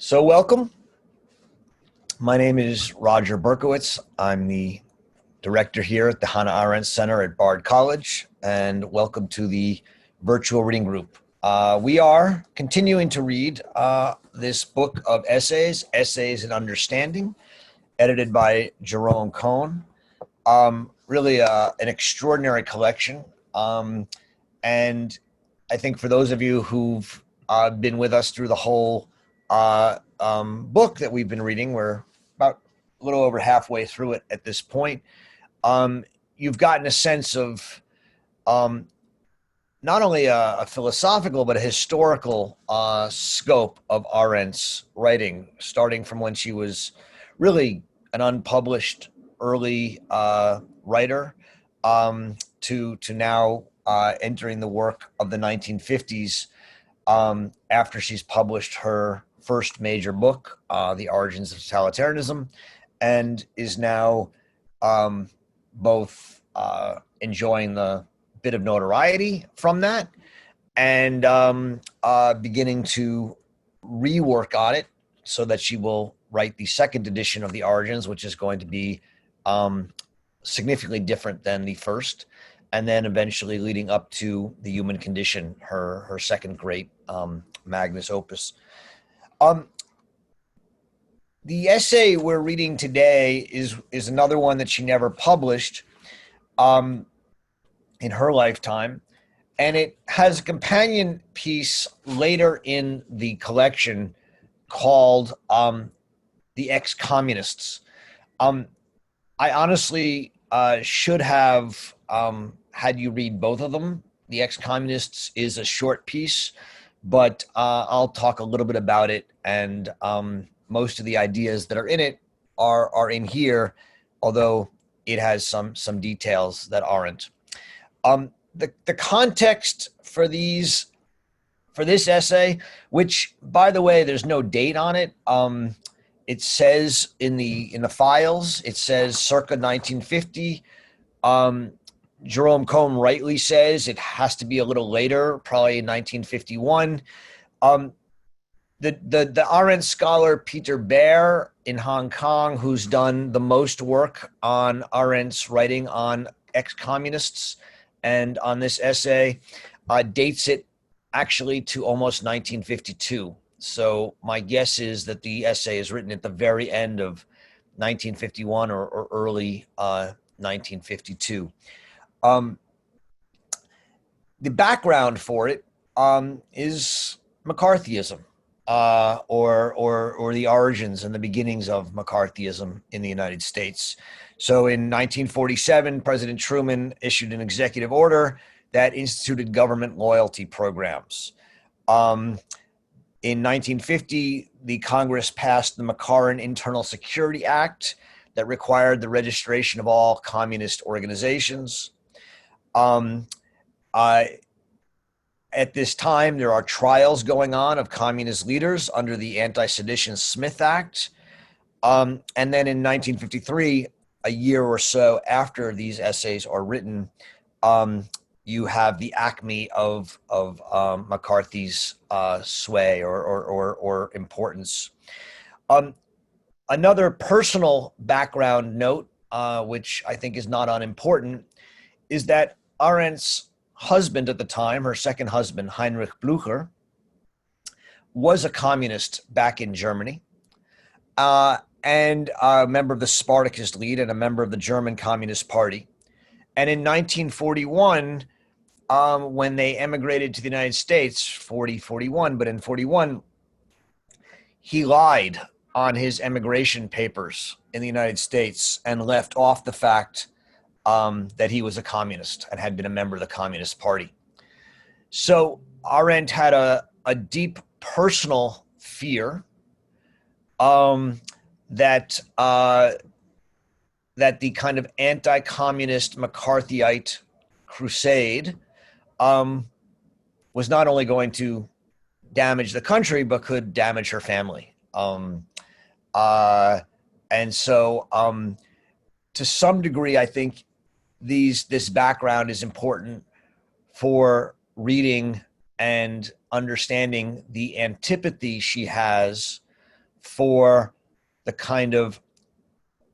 So welcome. My name is Roger Berkowitz. I'm the director here at the Hannah Arendt Center at Bard College, and welcome to the virtual reading group. We are continuing to read this book of essays, Essays in Understanding, edited by Jerome Cohn. Really an extraordinary collection. And I think for those of you who've been with us through the whole book that we've been reading, we're about a little over halfway through it at this point. You've gotten a sense of not only a philosophical but a historical scope of Arendt's writing, starting from when she was really an unpublished early writer to now entering the work of the 1950s after she's published her first major book, The Origins of Totalitarianism, and is now both enjoying the bit of notoriety from that and beginning to rework on it so that she will write the second edition of The Origins, which is going to be significantly different than the first, and then eventually leading up to The Human Condition, her second great magnus opus. The essay we're reading today is another one that she never published in her lifetime, and it has a companion piece later in the collection called The Ex-Communists. I honestly should have had you read both of them. The Ex-Communists is a short piece, but I'll talk a little bit about it, and most of the ideas that are in it are in here, although it has some details that aren't. The context for this essay, which, by the way, there's no date on it. It says in the files, it says circa 1950. Jerome Cohn rightly says it has to be a little later, probably in 1951. The Arendt scholar Peter Baer in Hong Kong, who's done the most work on Arendt's writing on ex-communists and on this essay, dates it actually to almost 1952. So my guess is that the essay is written at the very end of 1951 or early 1952. The background for it is McCarthyism, or the origins and the beginnings of McCarthyism in the United States. So in 1947, President Truman issued an executive order that instituted government loyalty programs. In 1950, the Congress passed the McCarran Internal Security Act that required the registration of all communist organizations. At this time, there are trials going on of communist leaders under the Anti-Sedition Smith Act. And then in 1953, a year or so after these essays are written, you have the acme of McCarthy's sway or importance. Another personal background note, which I think is not unimportant, is that Arendt's husband at the time, her second husband, Heinrich Blücher, was a communist back in Germany, and a member of the Spartacist League and a member of the German Communist Party. And in 1941, when they emigrated to the United States, 41, but in 41, he lied on his emigration papers in the United States and left off the fact that he was a communist and had been a member of the Communist Party. So Arendt had a deep personal fear that the kind of anti-communist McCarthyite crusade was not only going to damage the country, but could damage her family. And so to some degree, I think this background is important for reading and understanding the antipathy she has for the kind of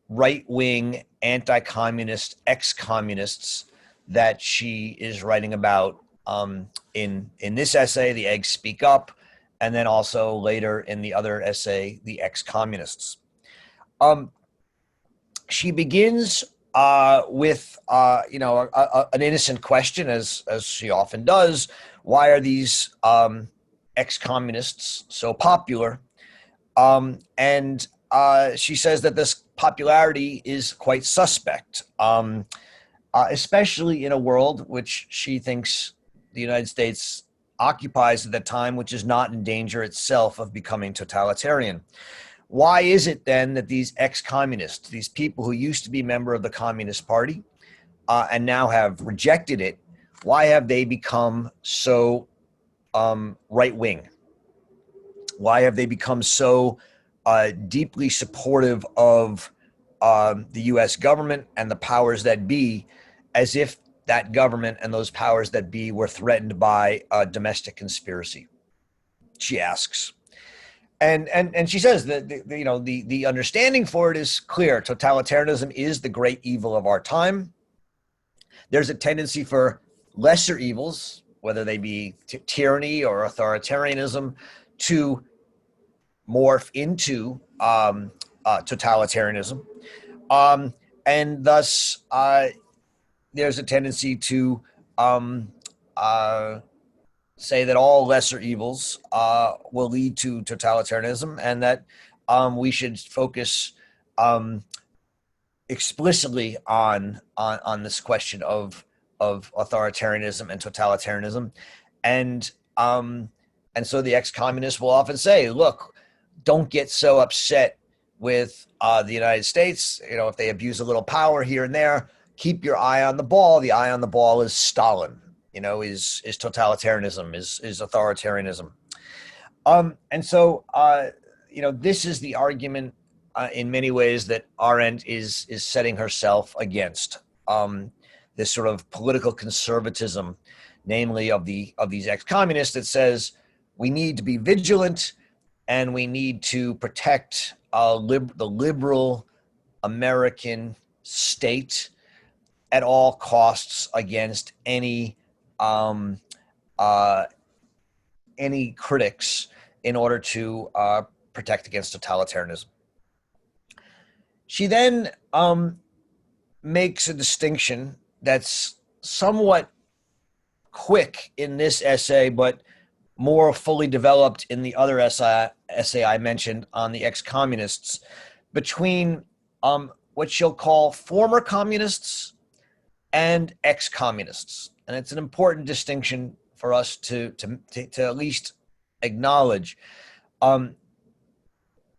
right-wing, anti-communist, ex-communists that she is writing about in this essay, The Eggs Speak Up, and then also later in the other essay, The Ex-Communists. She begins with an innocent question, as she often does. Why are these ex-communists so popular? And she says that this popularity is quite suspect, especially in a world which she thinks the United States occupies at the time, which is not in danger itself of becoming totalitarian. Why is it then that these ex-communists, these people who used to be member of the Communist Party and now have rejected it, why have they become so right-wing? Why have they become so deeply supportive of the U.S. government and the powers that be, as if that government and those powers that be were threatened by a domestic conspiracy? She asks. And she says that the understanding for it is clear. Totalitarianism is the great evil of our time. There's a tendency for lesser evils, whether they be tyranny or authoritarianism, to morph into totalitarianism. And thus, there's a tendency to say that all lesser evils will lead to totalitarianism, and that we should focus explicitly on this question of authoritarianism and totalitarianism. And so the ex-communists will often say, look, don't get so upset with the United States. If they abuse a little power here and there, keep your eye on the ball. The eye on the ball is Stalin, is totalitarianism, is authoritarianism. And so, this is the argument in many ways that Arendt is setting herself against, this sort of political conservatism, namely of these ex-communists, that says we need to be vigilant and we need to protect the liberal American state at all costs against any critics in order to protect against totalitarianism. She then makes a distinction that's somewhat quick in this essay, but more fully developed in the other essay I mentioned on the ex-communists, between what she'll call former communists and ex-communists. And it's an important distinction for us to at least acknowledge. In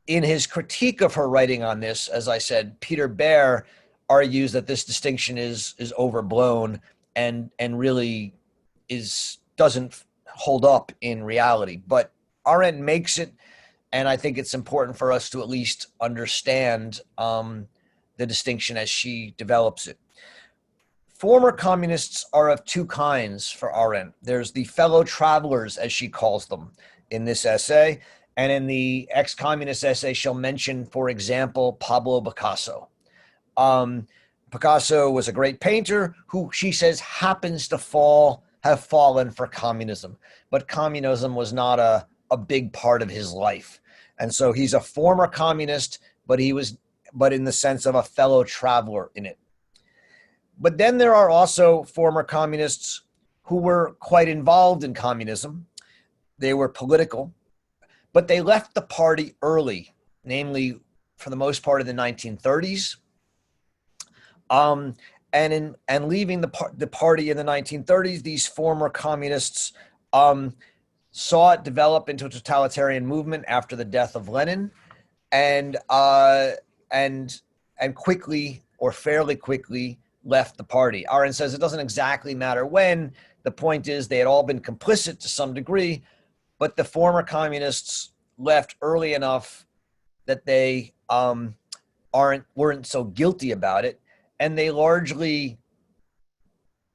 his critique of her writing on this, as I said, Peter Baer argues that this distinction is overblown and really doesn't hold up in reality. But Arendt makes it, and I think it's important for us to at least understand the distinction as she develops it. Former communists are of two kinds for Arendt. There's the fellow travelers, as she calls them in this essay, and in the ex-communist essay, she'll mention, for example, Pablo Picasso. Picasso was a great painter who, she says, happens to have fallen for communism, but communism was not a big part of his life. And so he's a former communist, but in the sense of a fellow traveler in it. But then there are also former communists who were quite involved in communism. They were political, but they left the party early, namely for the most part in the 1930s. And leaving the party in the 1930s, these former communists saw it develop into a totalitarian movement after the death of Lenin, and quickly, or fairly quickly, left the party. Arendt says it doesn't exactly matter when. The point is they had all been complicit to some degree, but the former communists left early enough that they weren't so guilty about it, and they largely,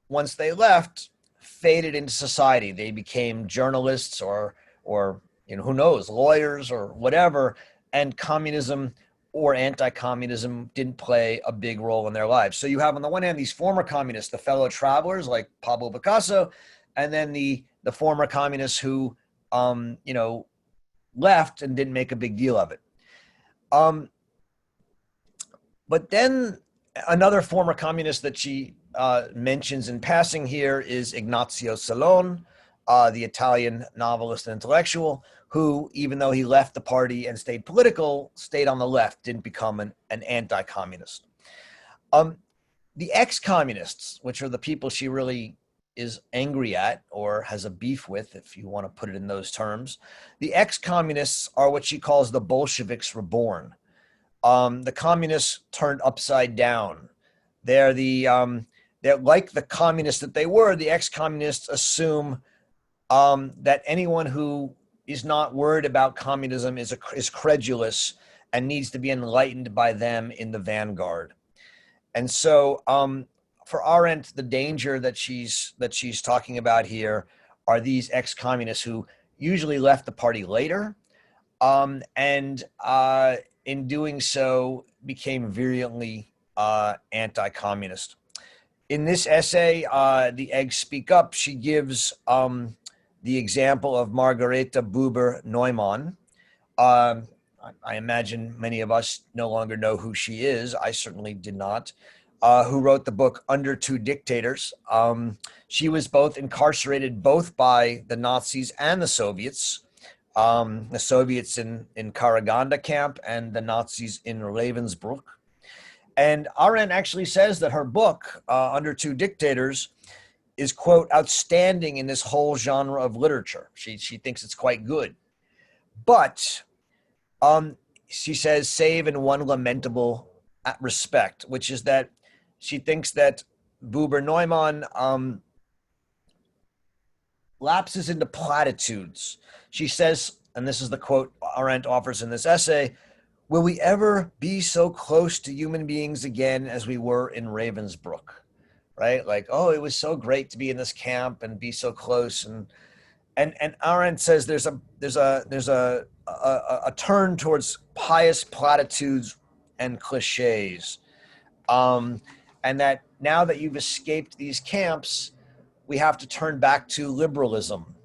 once they left, faded into society. They became journalists or who knows, lawyers or whatever, and communism or anti-communism didn't play a big role in their lives. So you have on the one hand these former communists, the fellow travelers like Pablo Picasso, and then the former communists who left and didn't make a big deal of it. But then another former communist that she mentions in passing here is Ignazio Salon, the Italian novelist and intellectual, who, even though he left the party and stayed political, stayed on the left, didn't become an anti-communist. The ex-communists, which are the people she really is angry at or has a beef with, if you want to put it in those terms, the ex-communists are what she calls the Bolsheviks reborn. The communists turned upside down. They're like the communists that they were. The ex-communists assume that anyone who is not worried about communism is credulous and needs to be enlightened by them in the vanguard. And so, for Arendt, the danger that she's talking about here are these ex-communists who usually left the party later, and in doing so became virulently anti-communist. In this essay, The Eggs Speak Up, she gives the example of Margareta Buber-Neumann. I imagine many of us no longer know who she is. I certainly did not. Who wrote the book Under Two Dictators. She was both incarcerated both by the Nazis and the Soviets. The Soviets in Karaganda camp and the Nazis in Ravensbrück. And Arendt actually says that her book, Under Two Dictators, is, quote, outstanding in this whole genre of literature. She thinks it's quite good. But she says, save in one lamentable respect, which is that she thinks that Buber-Neumann lapses into platitudes. She says, and this is the quote Arendt offers in this essay, will we ever be so close to human beings again as we were in Ravensbrück? Right? Like, oh, it was so great to be in this camp and be so close. And Arendt says there's a turn towards pious platitudes and cliches. And that now that you've escaped these camps, we have to turn back to liberalism.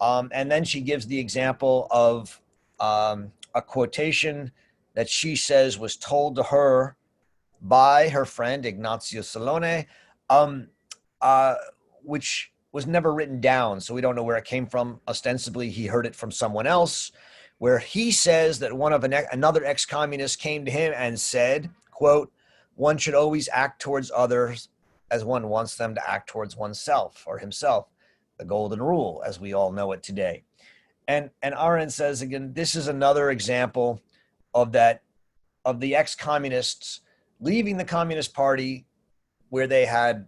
And then she gives the example of a quotation that she says was told to her by her friend Ignazio Salone, which was never written down, so we don't know where it came from. Ostensibly, he heard it from someone else, where he says that another ex-communist came to him and said, quote, one should always act towards others as one wants them to act towards oneself or himself, the golden rule, as we all know it today. And Arendt says, again, this is another example of the ex-communists leaving the Communist Party where they had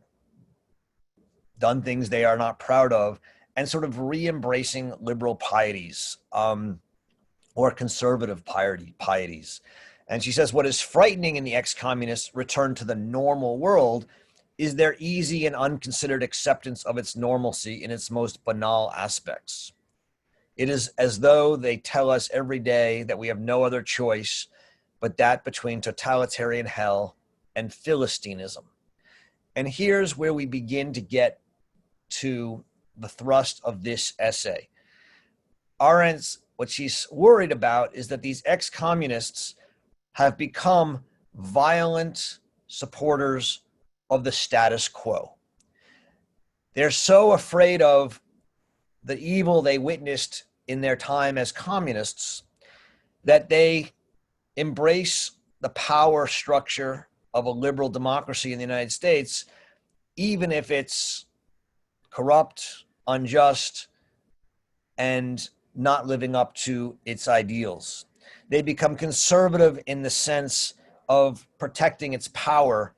done things they are not proud of and sort of re-embracing liberal pieties or conservative pieties. And she says what is frightening in the ex-communists' return to the normal world is their easy and unconsidered acceptance of its normalcy in its most banal aspects. It is as though they tell us every day that we have no other choice but that between totalitarian hell and Philistinism. And here's where we begin to get to the thrust of this essay. Arendt, what she's worried about is that these ex-communists have become violent supporters of the status quo. They're so afraid of the evil they witnessed in their time as communists that they embrace the power structure of a liberal democracy in the United States, even if it's corrupt, unjust, and not living up to its ideals. They become conservative in the sense of protecting its power,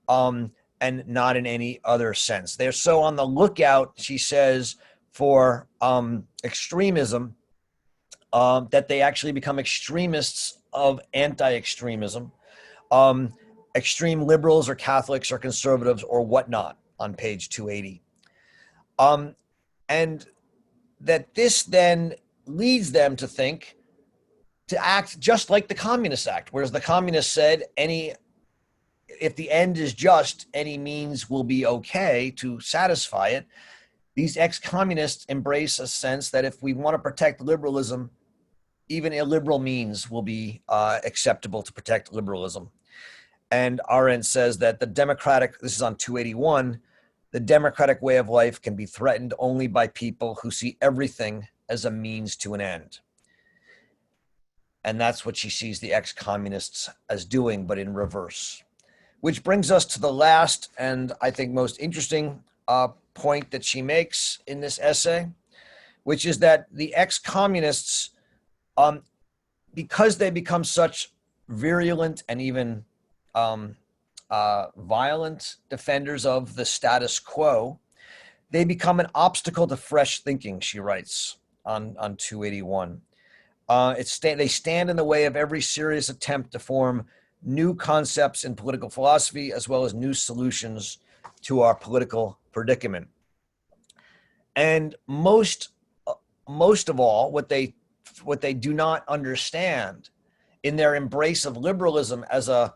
and not in any other sense. They're so on the lookout, she says, for extremism that they actually become extremists of anti-extremism, extreme liberals or Catholics or conservatives or whatnot, on page 280. And that this then leads them to think to act just like the communists act, whereas the communists said if the end is just, any means will be okay to satisfy it. These ex-communists embrace a sense that if we want to protect liberalism, even illiberal means will be acceptable to protect liberalism. And Arendt says that this is on 281, the democratic way of life can be threatened only by people who see everything as a means to an end. And that's what she sees the ex-communists as doing, but in reverse. Which brings us to the last and I think most interesting point that she makes in this essay, which is that the ex-communists, because they become such virulent and even violent defenders of the status quo, they become an obstacle to fresh thinking, she writes on 281. They stand in the way of every serious attempt to form new concepts in political philosophy, as well as new solutions to our political predicament. And most of all, what they do not understand in their embrace of liberalism as a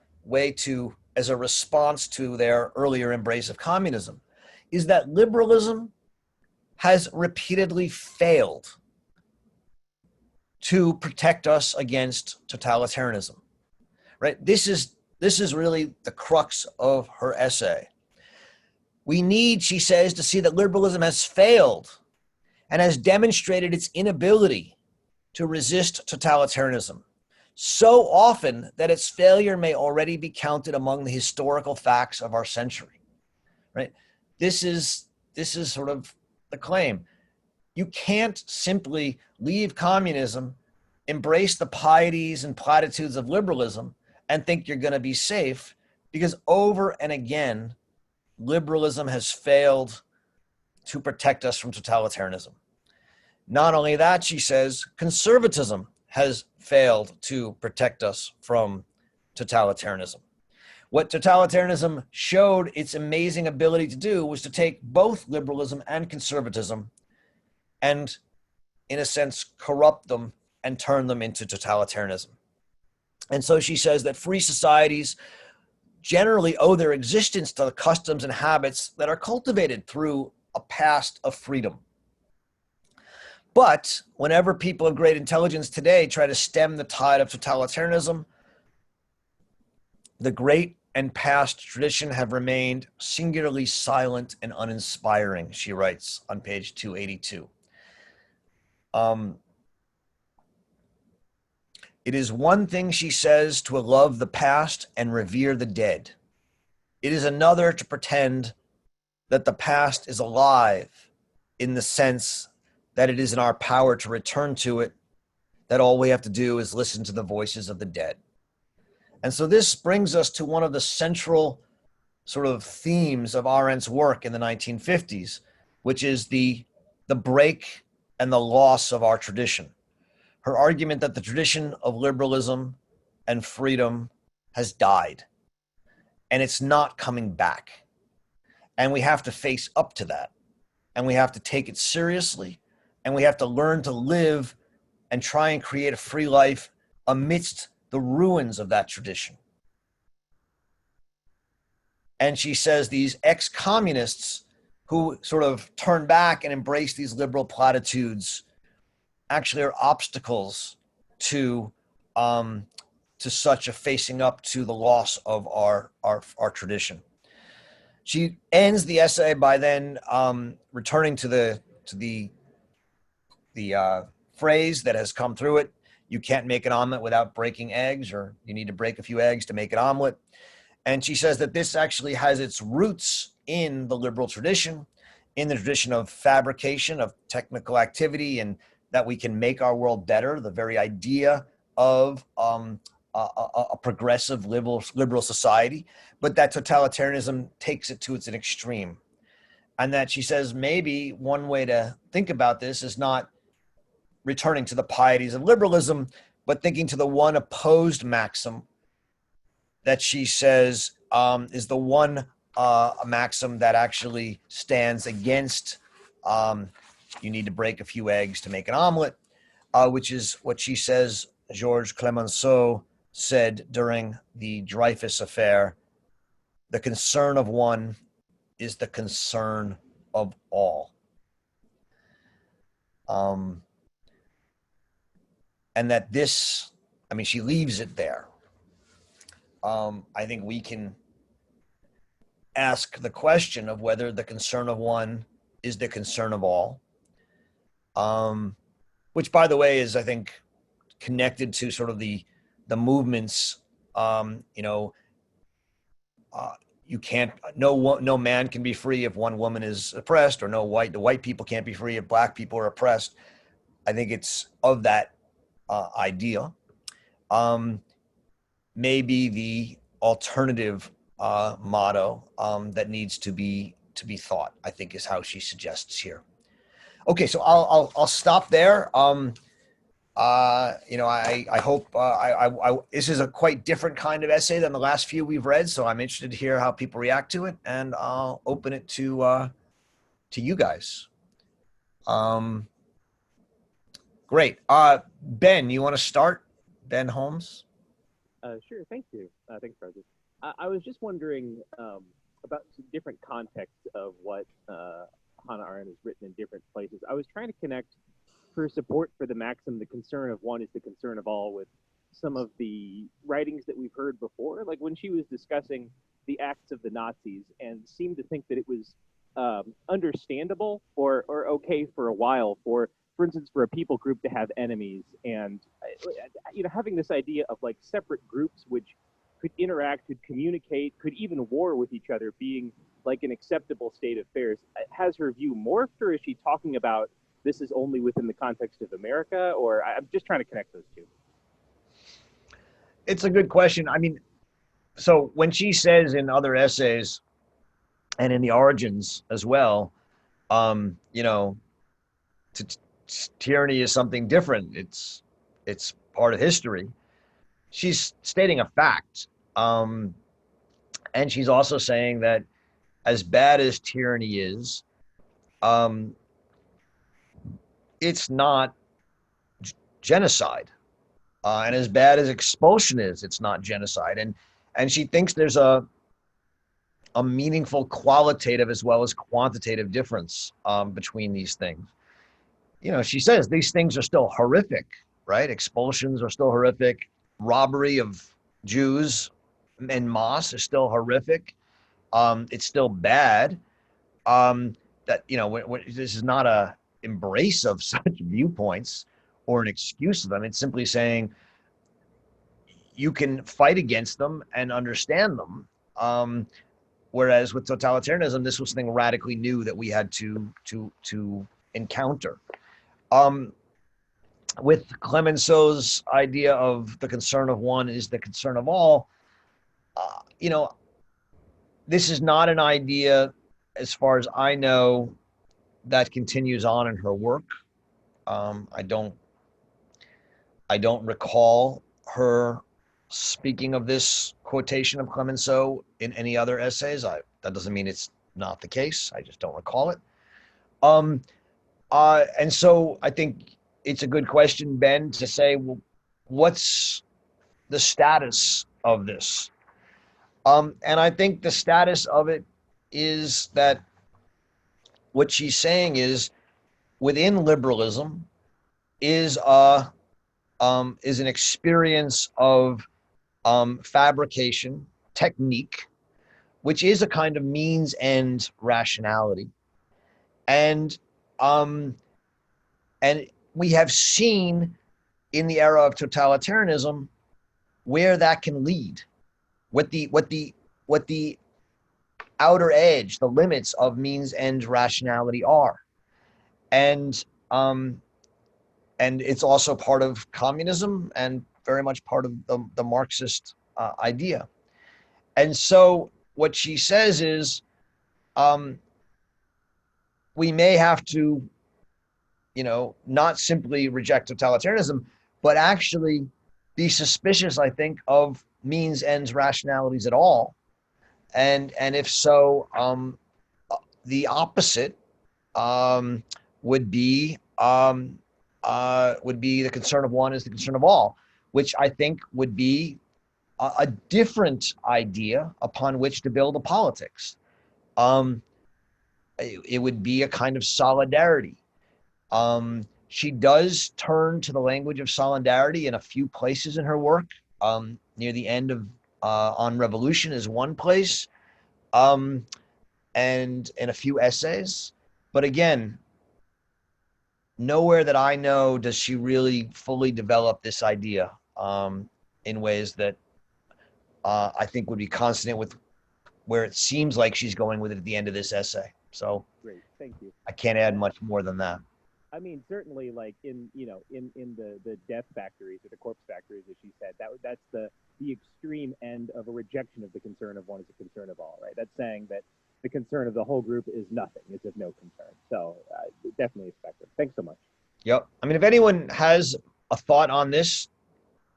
response to their earlier embrace of communism is that liberalism has repeatedly failed to protect us against totalitarianism. Right? This is really the crux of her essay. We need, she says, to see that liberalism has failed and has demonstrated its inability to resist totalitarianism so often that its failure may already be counted among the historical facts of our century. Right? This is sort of the claim. You can't simply leave communism, embrace the pieties and platitudes of liberalism, and think you're going to be safe, because over and again, liberalism has failed to protect us from totalitarianism. Not only that, she says, conservatism has failed to protect us from totalitarianism. What totalitarianism showed its amazing ability to do was to take both liberalism and conservatism and, in a sense, corrupt them and turn them into totalitarianism. And so she says that free societies generally owe their existence to the customs and habits that are cultivated through a past of freedom. But whenever people of great intelligence today try to stem the tide of totalitarianism, the great and past tradition have remained singularly silent and uninspiring, she writes on page 282. It is one thing, she says, to love the past and revere the dead. It is another to pretend that the past is alive in the sense that it is in our power to return to it, that all we have to do is listen to the voices of the dead. And so this brings us to one of the central sort of themes of Arendt's work in the 1950s, which is the break and the loss of our tradition. Her argument that the tradition of liberalism and freedom has died, and it's not coming back. And we have to face up to that, and we have to take it seriously, and we have to learn to live and try and create a free life amidst the ruins of that tradition. And she says these ex-communists who sort of turn back and embrace these liberal platitudes actually are obstacles to such a facing up to the loss of our tradition. She ends the essay by then returning to the phrase that has come through it: you can't make an omelet without breaking eggs, or you need to break a few eggs to make an omelet. And she says that this actually has its roots in the liberal tradition, in the tradition of fabrication, of technical activity, and that we can make our world better, the very idea of a progressive liberal society, but that totalitarianism takes it to its extreme. And that she says maybe one way to think about this is not returning to the pieties of liberalism, but thinking to the one opposed maxim that she says is the one maxim that actually stands against you need to break a few eggs to make an omelet, which is what she says Georges Clemenceau said during the Dreyfus affair, the concern of one is the concern of all. And that this, I mean, she leaves it there. I think we can ask the question of whether the concern of one is the concern of all, which, by the way, is, I think, connected to sort of the movements. You can't, no man can be free if one woman is oppressed, or the white people can't be free if black people are oppressed. I think it's of that idea. Maybe the alternative motto that needs to be thought, I think, is how she suggests here. Okay, so I'll stop there. I hope this is a quite different kind of essay than the last few we've read, so I'm interested to hear how people react to it, and I'll open it to you guys. Great. Ben, you want to start? Ben Holmes? Sure. Thank you. Thanks, Roger. I was just wondering about different contexts of what Hannah Arendt has written in different places. I was trying to connect her support for the maxim, the concern of one is the concern of all, with some of the writings that we've heard before, like when she was discussing the acts of the Nazis, and seemed to think that it was understandable or okay for a while for instance, for a people group to have enemies, and having this idea of like separate groups which could interact, could communicate, could even war with each other, being like an acceptable state of affairs. Has her view morphed, or is she talking about this is only within the context of America? Or I'm just trying to connect those two. It's a good question. I mean, so when she says in other essays and in the Origins as well, tyranny is something different. It's part of history. She's stating a fact. And she's also saying that as bad as tyranny is, it's not genocide. And as bad as expulsion is, it's not genocide. And she thinks there's a meaningful qualitative as well as quantitative difference between these things. She says these things are still horrific, right? Expulsions are still horrific. Robbery of Jews en masse is still horrific. It's still bad. That this is not a embrace of such viewpoints or an excuse of them. It's simply saying you can fight against them and understand them. Whereas with totalitarianism, this was something radically new that we had to encounter. With Clemenceau's idea of the concern of one is the concern of all, this is not an idea, as far as I know, that continues on in her work. I don't recall her speaking of this quotation of Clemenceau in any other essays. That doesn't mean it's not the case. I just don't recall it. And so I think it's a good question, Ben, to say, well, what's the status of this? And I think the status of it is that what she's saying is within liberalism is an experience of fabrication, technique, which is a kind of means end rationality. And we have seen in the era of totalitarianism where that can lead, what the outer edge, the limits of means end rationality are. And it's also part of communism and very much part of the Marxist idea. And so what she says is, we may have to, not simply reject totalitarianism, but actually be suspicious, I think, of means ends rationalities at all. And if so, the opposite would be the concern of one is the concern of all, which I think would be a different idea upon which to build a politics. It would be a kind of solidarity. She does turn to the language of solidarity in a few places in her work. Near the end of On Revolution is one place, and in a few essays. But again, nowhere that I know does she really fully develop this idea in ways that I think would be consonant with where it seems like she's going with it at the end of this essay. So Great, thank you. I can't add much more than that. I mean, certainly, like in the death factories or the corpse factories, as she said, that's the extreme end of a rejection of the concern of one is a concern of all, right? That's saying that the concern of the whole group is nothing, it's of no concern. So definitely a spectrum. Thanks so much. Yep. I mean, if anyone has a thought on this,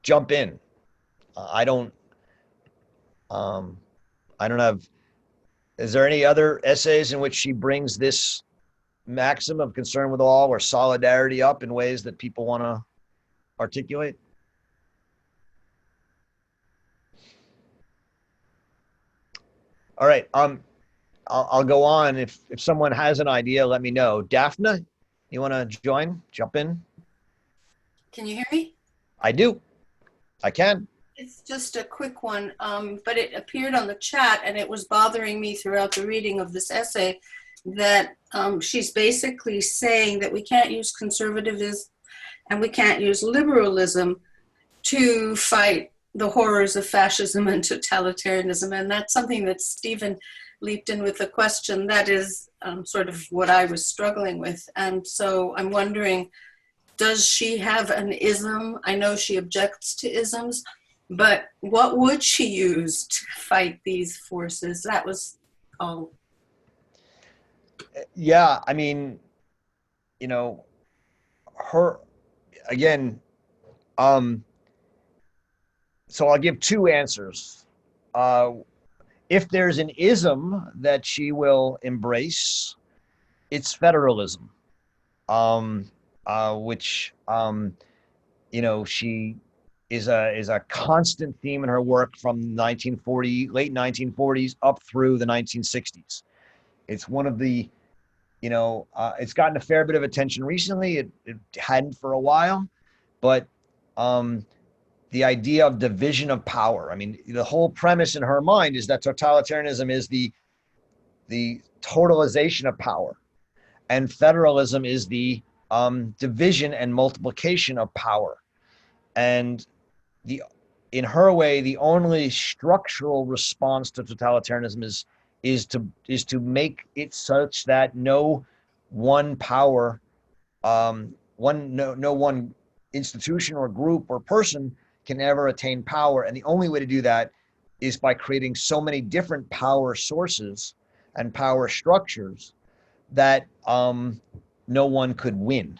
jump in. I don't have. Is there any other essays in which she brings this maxim of concern with all or solidarity up in ways that people want to articulate? All right. I'll go on. If someone has an idea, let me know. Daphne, you want to join? Jump in. Can you hear me? I do. I can. It's just a quick one, but it appeared on the chat and it was bothering me throughout the reading of this essay that she's basically saying that we can't use conservatism and we can't use liberalism to fight the horrors of fascism and totalitarianism. And that's something that Stephen leaped in with a question that is sort of what I was struggling with. And so I'm wondering, does she have an ism? I know she objects to isms, but what would she use to fight these forces? That was all. Yeah, I mean, her again. So I'll give two answers. If there's an ism that she will embrace, it's federalism, which she is a constant theme in her work from late 1940s up through the 1960s. It's one of the, it's gotten a fair bit of attention recently. It hadn't for a while, but the idea of division of power. I mean, the whole premise in her mind is that totalitarianism is the totalization of power, and federalism is the division and multiplication of power. And in her way, the only structural response to totalitarianism is to make it such that no one power, no one institution or group or person can ever attain power. And the only way to do that is by creating so many different power sources and power structures that no one could win.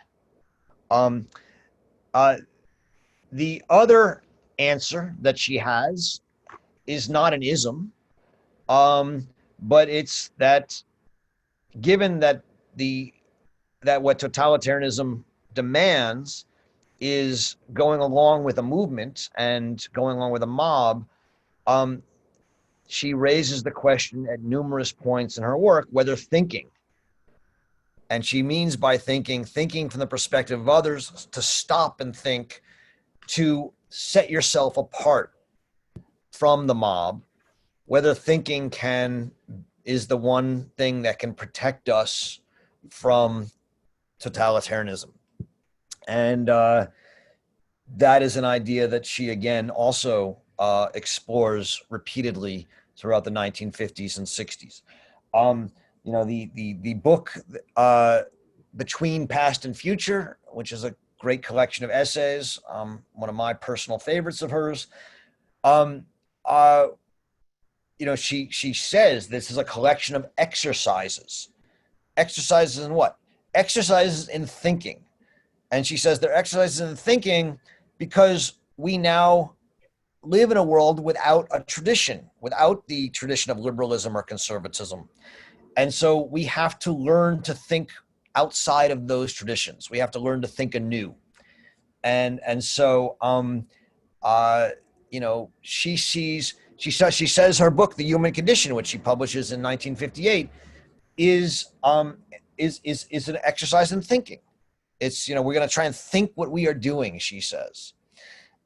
The other answer that she has is not an ism, but it's that given that what totalitarianism demands is going along with a movement and going along with a mob, she raises the question at numerous points in her work whether thinking, and she means by thinking from the perspective of others, to stop and think, to set yourself apart from the mob, whether thinking is the one thing that can protect us from totalitarianism. And that is an idea that she again also explores repeatedly throughout the 1950s and 60s. The book Between Past and Future, which is a great collection of essays, one of my personal favorites of hers. She says this is a collection of exercises. Exercises in what? Exercises in thinking. And she says they're exercises in thinking because we now live in a world without a tradition, without the tradition of liberalism or conservatism. And so we have to learn to think outside of those traditions. We have to learn to think anew. And so you know, she says her book, The Human Condition, which she publishes in 1958, is an exercise in thinking. It's, you know, we're going to try and think what we are doing, she says.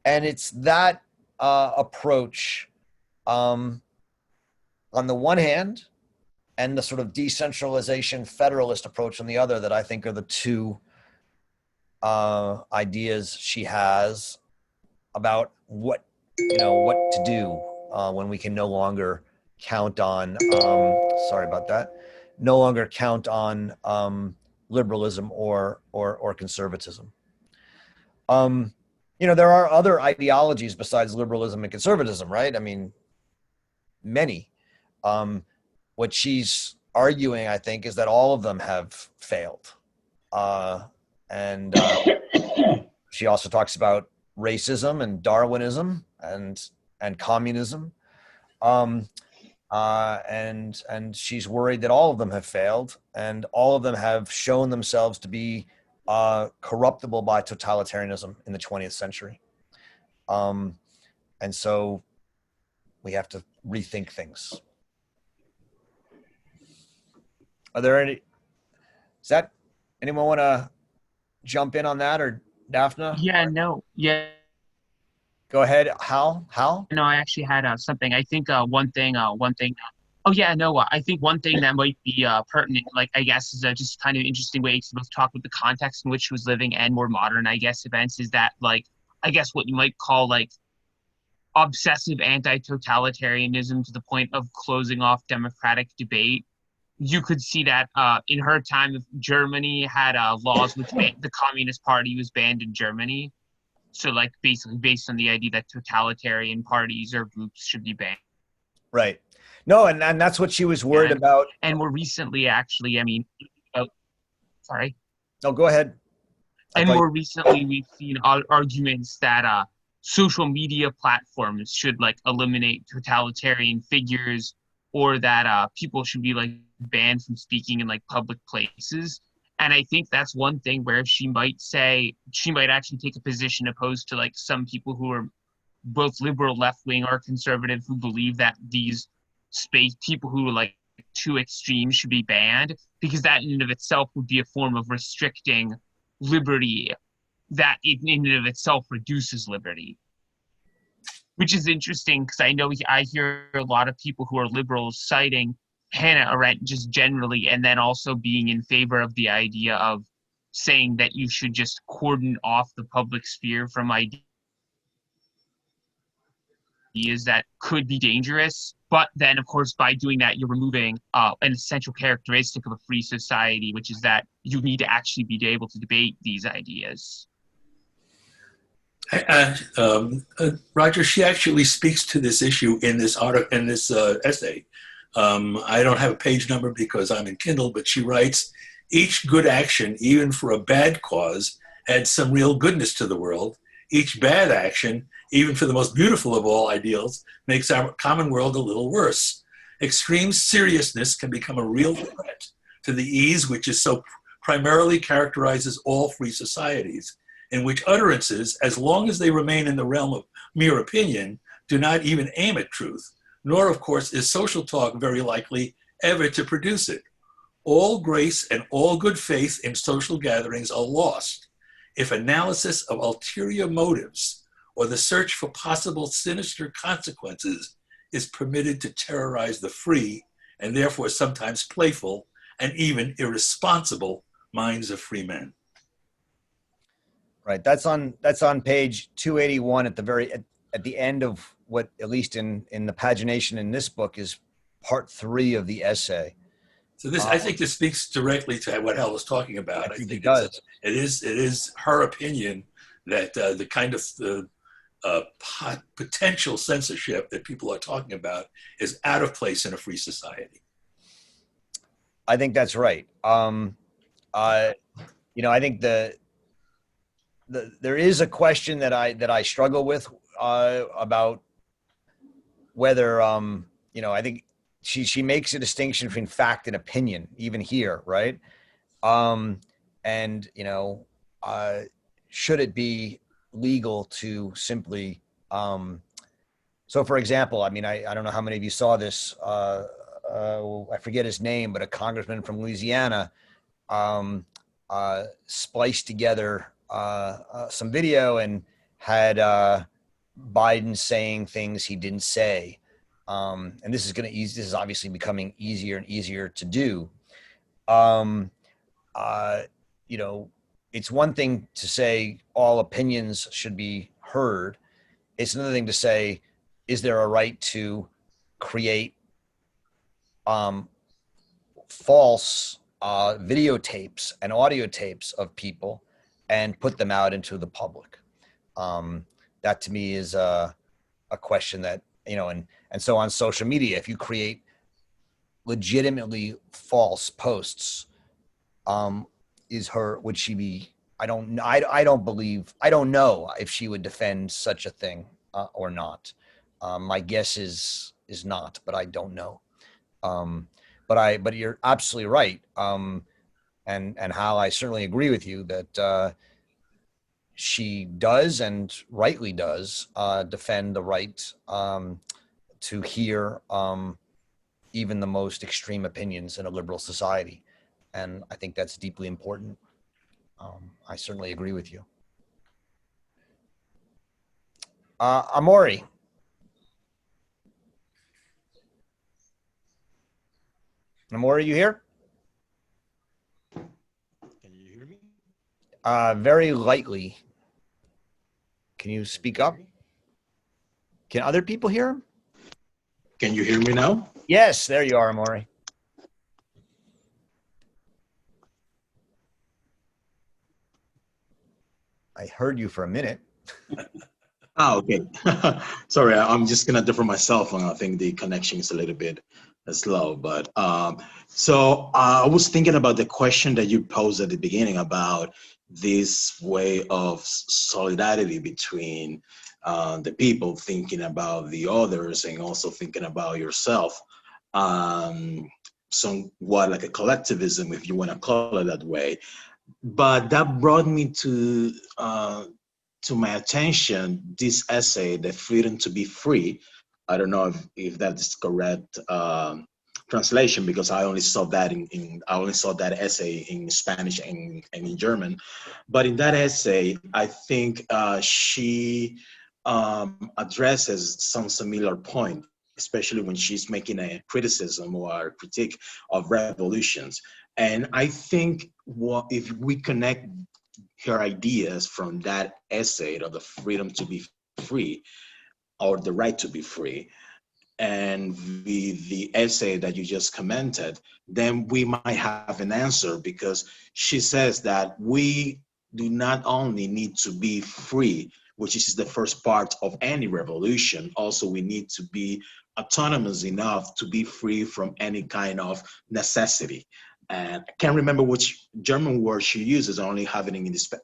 And it's that approach on the one hand, and the sort of decentralization federalist approach on the other, that I think are the two ideas she has about what to do when we can no longer count on no longer count on liberalism or conservatism. You know, there are other ideologies besides liberalism and conservatism, right? I mean, many. What she's arguing, I think, is that all of them have failed. And she also talks about racism and Darwinism and communism. And she's worried that all of them have failed, and all of them have shown themselves to be corruptible by totalitarianism in the 20th century. And so we have to rethink things. Are there any, is that, anyone want to jump in on that, or Daphne? Yeah, no, yeah. Go ahead, Hal. No, I actually had something. I think one thing. Oh yeah, no. I think one thing that might be pertinent, like I guess, is just kind of interesting way to both talk with the context in which she was living and more modern, I guess, events. Is that, like, I guess what you might call like obsessive anti-totalitarianism to the point of closing off democratic debate. You could see that in her time, Germany had laws which the Communist Party was banned in Germany. So, like, basically based on the idea that totalitarian parties or groups should be banned. Right. No, and that's what she was worried about. And more recently, actually, I mean, sorry. No, go ahead. And more recently, we've seen arguments that social media platforms should, like, eliminate totalitarian figures, or that people should be, like, banned from speaking in, like, public places. And I think that's one thing where she might actually take a position opposed to, like, some people who are both liberal, left-wing, or conservative, who believe that these people who are, like, too extreme should be banned, because that in and of itself would be a form of restricting liberty that in and of itself reduces liberty. Which is interesting, because I know I hear a lot of people who are liberals citing Hannah Arendt just generally, and then also being in favor of the idea of saying that you should just cordon off the public sphere from ideas that could be dangerous. But then, of course, by doing that, you're removing an essential characteristic of a free society, which is that you need to actually be able to debate these ideas. Roger, she actually speaks to this issue in this essay. I don't have a page number because I'm in Kindle, but she writes, each good action, even for a bad cause, adds some real goodness to the world. Each bad action, even for the most beautiful of all ideals, makes our common world a little worse. Extreme seriousness can become a real threat to the ease which is so primarily characterizes all free societies, in which utterances, as long as they remain in the realm of mere opinion, do not even aim at truth, nor, of course, is social talk very likely ever to produce it. All grace and all good faith in social gatherings are lost if analysis of ulterior motives or the search for possible sinister consequences is permitted to terrorize the free, and therefore sometimes playful and even irresponsible minds of free men. Right. That's on page 281 at the end of what, at least in the pagination in this book, is part 3 of the essay. So this, I think this speaks directly to what Hal was talking about. I think it does. It is her opinion that the kind of potential censorship that people are talking about is out of place in a free society. I think that's right. I think there is a question that I struggle with about whether I think she makes a distinction between fact and opinion even here, right? And should it be legal to simply So, for example, I mean, I don't know how many of you saw this. I forget his name, but a congressman from Louisiana spliced together some video and had Biden saying things he didn't say. And this is obviously becoming easier and easier to do. Um, you know, it's one thing to say all opinions should be heard. It's another thing to say, is there a right to create false videotapes and audio tapes of people and put them out into the public? That to me is a question that, and so on social media, if you create legitimately false posts, would she be, I don't know if she would defend such a thing or not. My guess is not, but I don't know. But you're absolutely right. And Hal, I certainly agree with you that she does, and rightly does, defend the right to hear even the most extreme opinions in a liberal society. And I think that's deeply important. I certainly agree with you. Amori. Amori, you here? Can you hear me? Very lightly. Can you speak up? Can other people hear him? Can you hear me now? Yes, there you are, Amori. I heard you for a minute. Okay. Sorry, I'm just gonna differ myself, and I think the connection is a little bit slow. But so I was thinking about the question that you posed at the beginning about this way of solidarity between the people, thinking about the others and also thinking about yourself. Somewhat like a collectivism, if you want to call it that way. But that brought me to my attention this essay, "The Freedom to Be Free." I don't know if that is correct translation, because I only saw that I only saw that essay in Spanish and in German. But in that essay, I think she addresses some similar point, especially when she's making a criticism or a critique of revolutions. And I think if we connect her ideas from that essay of the freedom to be free, or the right to be free, and the essay that you just commented, then we might have an answer, because she says that we do not only need to be free, which is the first part of any revolution, also we need to be autonomous enough to be free from any kind of necessity. And I can't remember which German word she uses, I only have it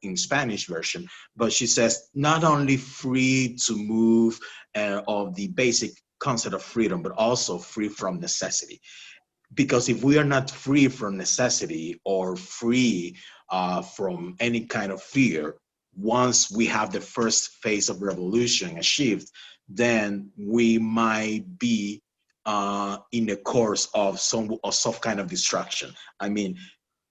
in Spanish version, but she says not only free to move of the basic concept of freedom, but also free from necessity. Because if we are not free from necessity or free from any kind of fear, once we have the first phase of revolution achieved, then we might be in the course of some kind of destruction. I mean,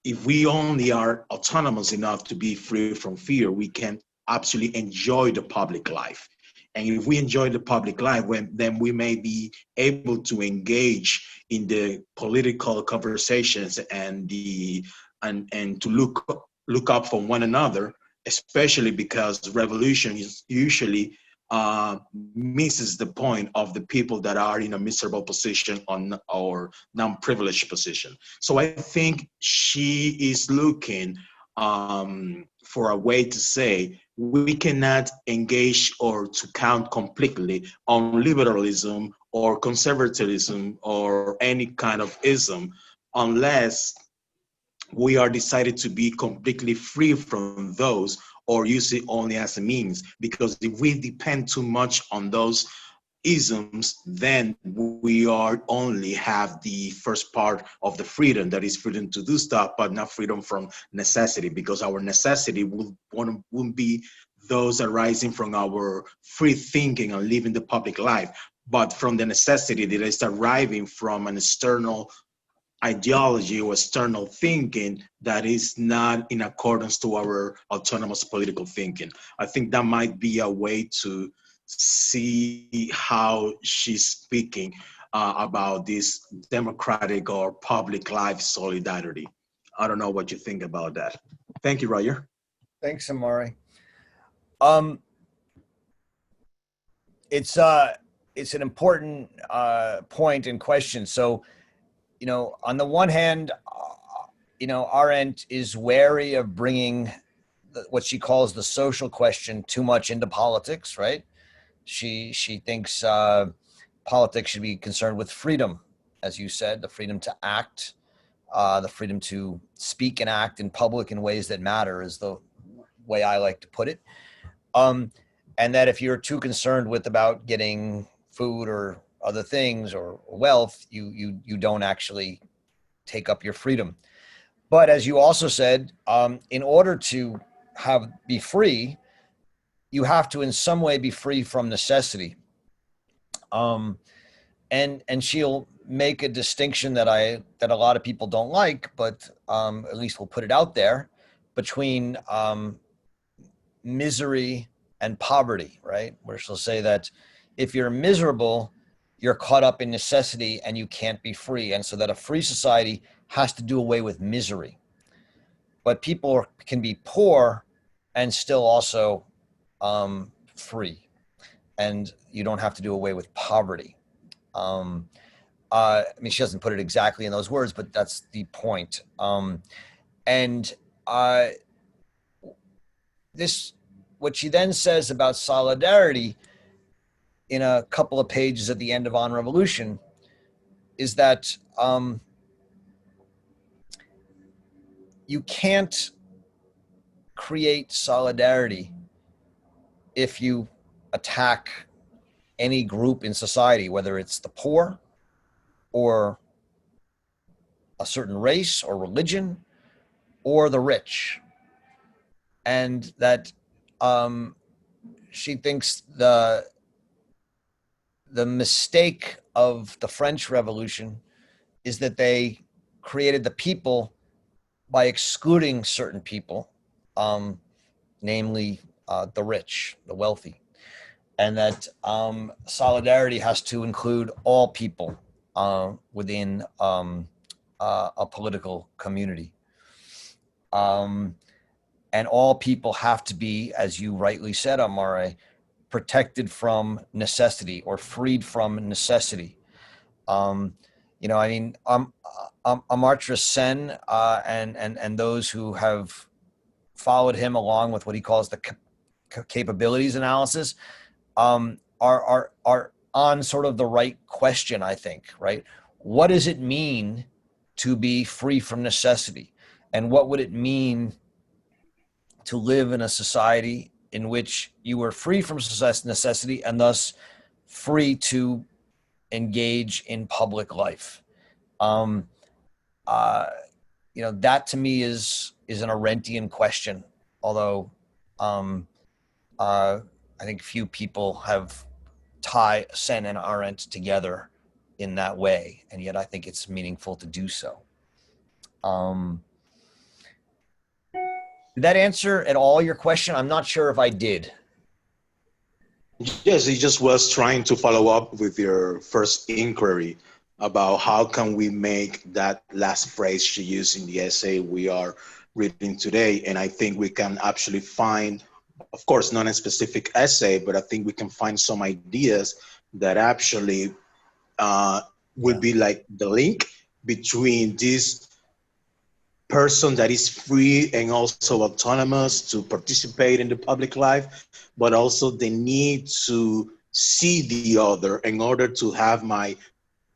if we only are autonomous enough to be free from fear, we can actually enjoy the public life. And if we enjoy the public life, then we may be able to engage in the political conversations and to look up for one another, especially because revolution is usually misses the point of the people that are in a miserable position or non-privileged position. So I think she is looking for a way to say we cannot engage or to count completely on liberalism or conservatism or any kind of ism unless we are decided to be completely free from those or use it only as a means. Because if we depend too much on those isms, then we are only have the first part of the freedom, that is freedom to do stuff, but not freedom from necessity, because our necessity won't be those arising from our free thinking and living the public life, but from the necessity that is arriving from an external ideology or external thinking that is not in accordance to our autonomous political thinking. I think that might be a way to see how she's speaking about this democratic or public life solidarity. I don't know what you think about that. Thank you, Roger. Thanks, Amari. It's an important point and question. So, on the one hand, Arendt is wary of bringing what she calls the social question too much into politics, right? She thinks politics should be concerned with freedom, as you said, the freedom to act, the freedom to speak and act in public in ways that matter is the way I like to put it. And that if you're too concerned about getting food or other things or wealth, you don't actually take up your freedom. But as you also said, in order to be free, you have to in some way be free from necessity. And she'll make a distinction that a lot of people don't like, but at least we'll put it out there, between misery and poverty, right? Where she'll say that if you're miserable, you're caught up in necessity and you can't be free. And so that a free society has to do away with misery. But people can be poor and still also free. And you don't have to do away with poverty. I mean, she doesn't put it exactly in those words, but that's the point. What she then says about solidarity in a couple of pages at the end of On Revolution is that you can't create solidarity if you attack any group in society, whether it's the poor or a certain race or religion or the rich. And that she thinks the mistake of the French Revolution is that they created the people by excluding certain people, namely the rich, the wealthy, and that solidarity has to include all people within a political community. And all people have to be, as you rightly said, Amare, protected from necessity or freed from necessity. Amartya Sen and those who have followed him along with what he calls the capabilities analysis are on sort of the right question, I think, right? What does it mean to be free from necessity? And what would it mean to live in a society in which you were free from necessity and thus free to engage in public life? That to me is an Arendtian question, although I think few people have tie Sen and Arendt together in that way, and yet I think it's meaningful to do so. Did that answer at all your question? I'm not sure if I did. Yes, he just was trying to follow up with your first inquiry about how can we make that last phrase she used in the essay we are reading today. And I think we can actually find, of course, not a specific essay, but I think we can find some ideas that actually would be like the link between this person that is free and also autonomous to participate in the public life, but also the need to see the other in order to have my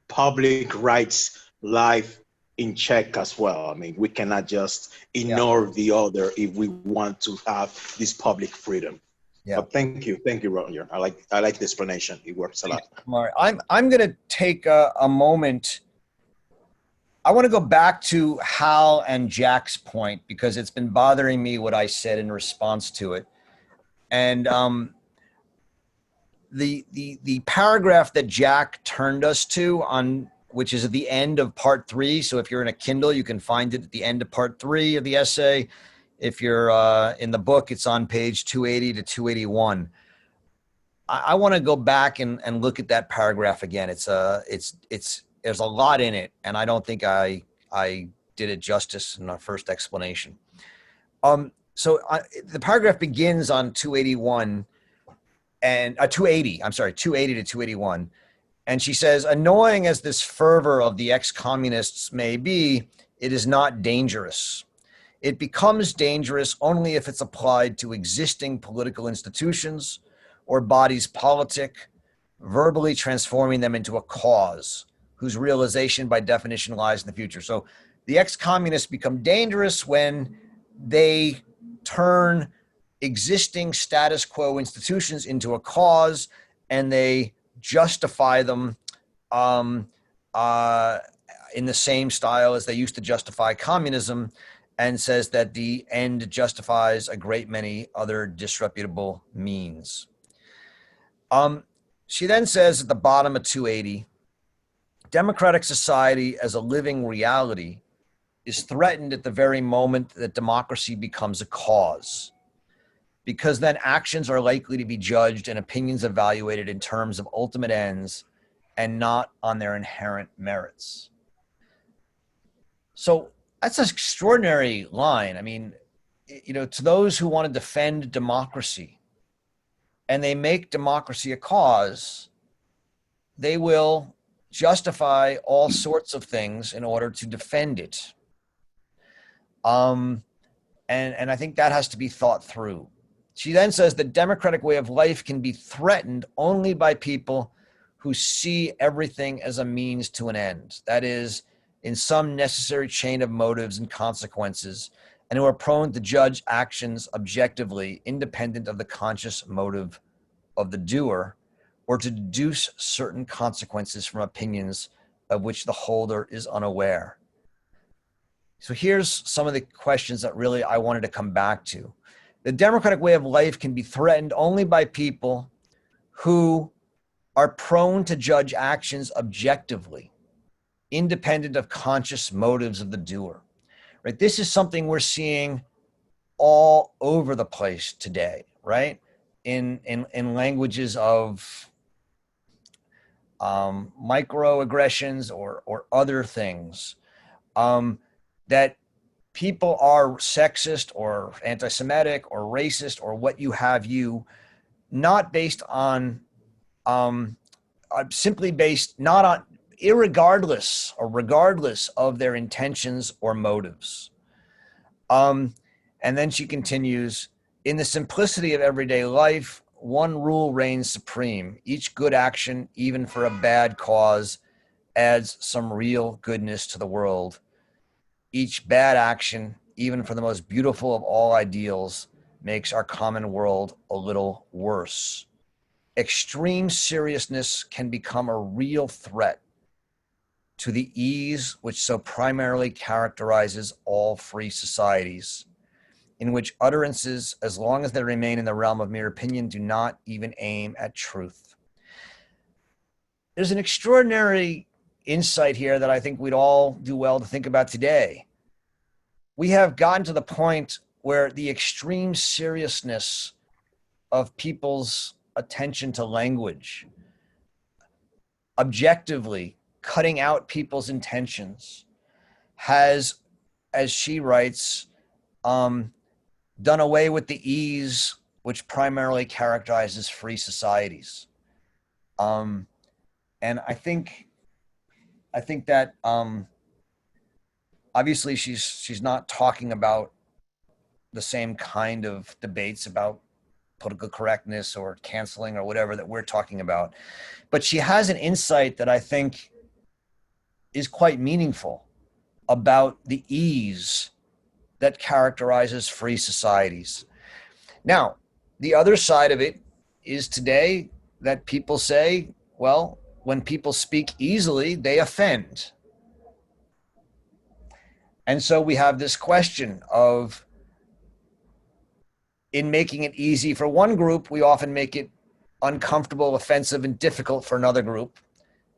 public rights life in check as well. I mean, we cannot just ignore the other if we want to have this public freedom. Yeah. But thank you, Roger. I like the explanation. It works a lot. I'm going to take a moment. I want to go back to Hal and Jack's point because it's been bothering me what I said in response to it. And the paragraph that Jack turned us to on, which is at the end of part 3. So if you're in a Kindle, you can find it at the end of part 3 of the essay. If you're in the book, it's on page 280 to 281. I want to go back and look at that paragraph again. It's there's a lot in it, and I don't think I did it justice in our first explanation. So the paragraph begins on 281 and 280. I'm sorry, 280 to 281. And she says, annoying as this fervor of the ex-communists may be, it is not dangerous. It becomes dangerous only if it's applied to existing political institutions or bodies politic, verbally transforming them into a cause whose realization by definition lies in the future. So the ex-communists become dangerous when they turn existing status quo institutions into a cause, and they justify them in the same style as they used to justify communism, and says that the end justifies a great many other disreputable means. She then says at the bottom of 280, democratic society as a living reality is threatened at the very moment that democracy becomes a cause, because then actions are likely to be judged and opinions evaluated in terms of ultimate ends and not on their inherent merits. So that's an extraordinary line. I mean, you know, to those who want to defend democracy and they make democracy a cause, they will justify all sorts of things in order to defend it. And I think that has to be thought through. She then says the democratic way of life can be threatened only by people who see everything as a means to an end. That is, in some necessary chain of motives and consequences, and who are prone to judge actions objectively, independent of the conscious motive of the doer, or to deduce certain consequences from opinions of which the holder is unaware. So here's some of the questions that really I wanted to come back to. The democratic way of life can be threatened only by people who are prone to judge actions objectively, independent of conscious motives of the doer. Right? This is something we're seeing all over the place today, right? In languages of microaggressions or other things, that people are sexist or anti-Semitic or racist or what you have you, not based on, simply based, not on, irregardless or regardless of their intentions or motives. And then she continues, in the simplicity of everyday life, one rule reigns supreme. Each good action, even for a bad cause, adds some real goodness to the world. Each bad action, even for the most beautiful of all ideals, makes our common world a little worse. Extreme seriousness can become a real threat to the ease which so primarily characterizes all free societies, in which utterances, as long as they remain in the realm of mere opinion, do not even aim at truth. There's an extraordinary insight here that I think we'd all do well to think about today. We have gotten to the point where the extreme seriousness of people's attention to language, objectively cutting out people's intentions, has, as she writes, done away with the ease which primarily characterizes free societies. And I think that obviously she's not talking about the same kind of debates about political correctness or canceling or whatever that we're talking about. But she has an insight that I think is quite meaningful about the ease that characterizes free societies. Now, the other side of it is today that people say, well, when people speak easily, they offend. And so we have this question of in making it easy for one group, we often make it uncomfortable, offensive, and difficult for another group.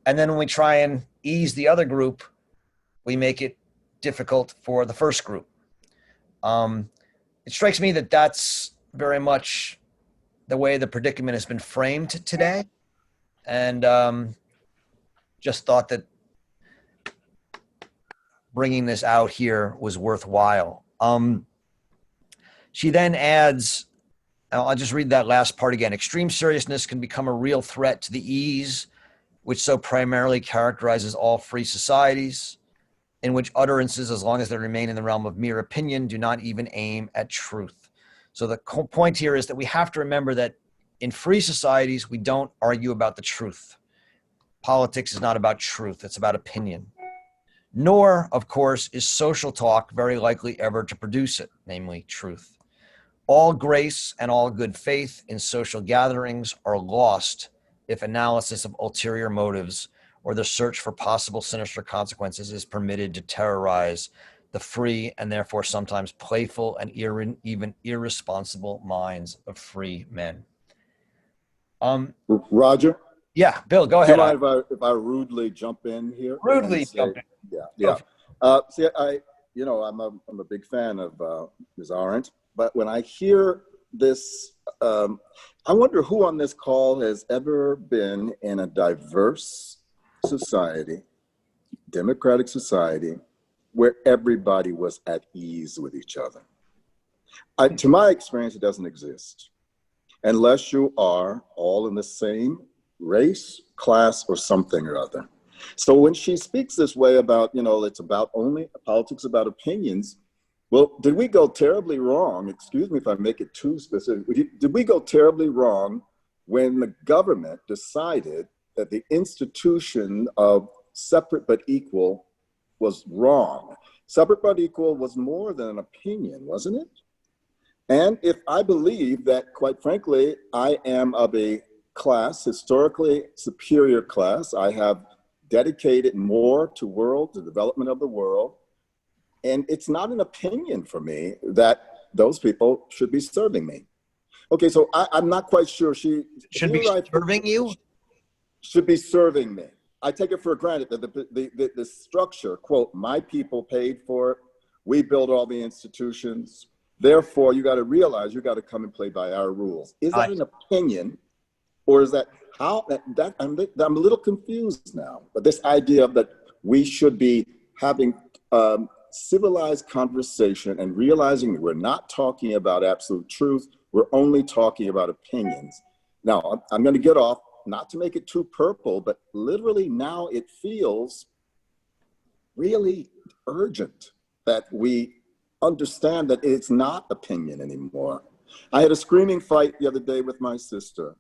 And then when we try and ease the other group, we make it difficult for the first group. It strikes me that that's very much the way the predicament has been framed today. And just thought that bringing this out here was worthwhile. She then adds, I'll just read that last part again. Extreme seriousness can become a real threat to the ease which so primarily characterizes all free societies, in which utterances, as long as they remain in the realm of mere opinion, do not even aim at truth. So the point here is that we have to remember that in free societies, we don't argue about the truth. Politics is not about truth, it's about opinion. Nor, of course, is social talk very likely ever to produce it, namely truth. All grace and all good faith in social gatherings are lost if analysis of ulterior motives or the search for possible sinister consequences is permitted to terrorize the free and therefore sometimes playful and even irresponsible minds of free men. Roger? Yeah, Bill, go Do ahead. you mind if I rudely jump in here? Rudely jump in. Yeah. See, I'm a big fan of Ms. Arendt, but when I hear this, I wonder who on this call has ever been in a diverse society, democratic society, where everybody was at ease with each other. To my experience, it doesn't exist unless you are all in the same race, class, or something or other. So when she speaks this way about, it's about only politics about opinions, well, did we go terribly wrong? Excuse me if I make it too specific. Did we go terribly wrong when the government decided that the institution of separate but equal was wrong? Separate but equal was more than an opinion, wasn't it? And if I believe that, quite frankly, I am of a class, historically superior class, I have dedicated more to the development of the world, and it's not an opinion for me that those people should be serving me. Okay, so I'm not quite sure. She should be serving you? Should be serving me. I take it for granted that the structure, quote, my people paid for it, we build all the institutions, therefore you got to realize you got to come and play by our rules. Is that an opinion, or is that how, I'm a little confused now, but this idea that we should be having civilized conversation and realizing we're not talking about absolute truth, we're only talking about opinions. Now, I'm going to get off, not to make it too purple, but literally now it feels really urgent that we understand that it's not opinion anymore. I had a screaming fight the other day with my sister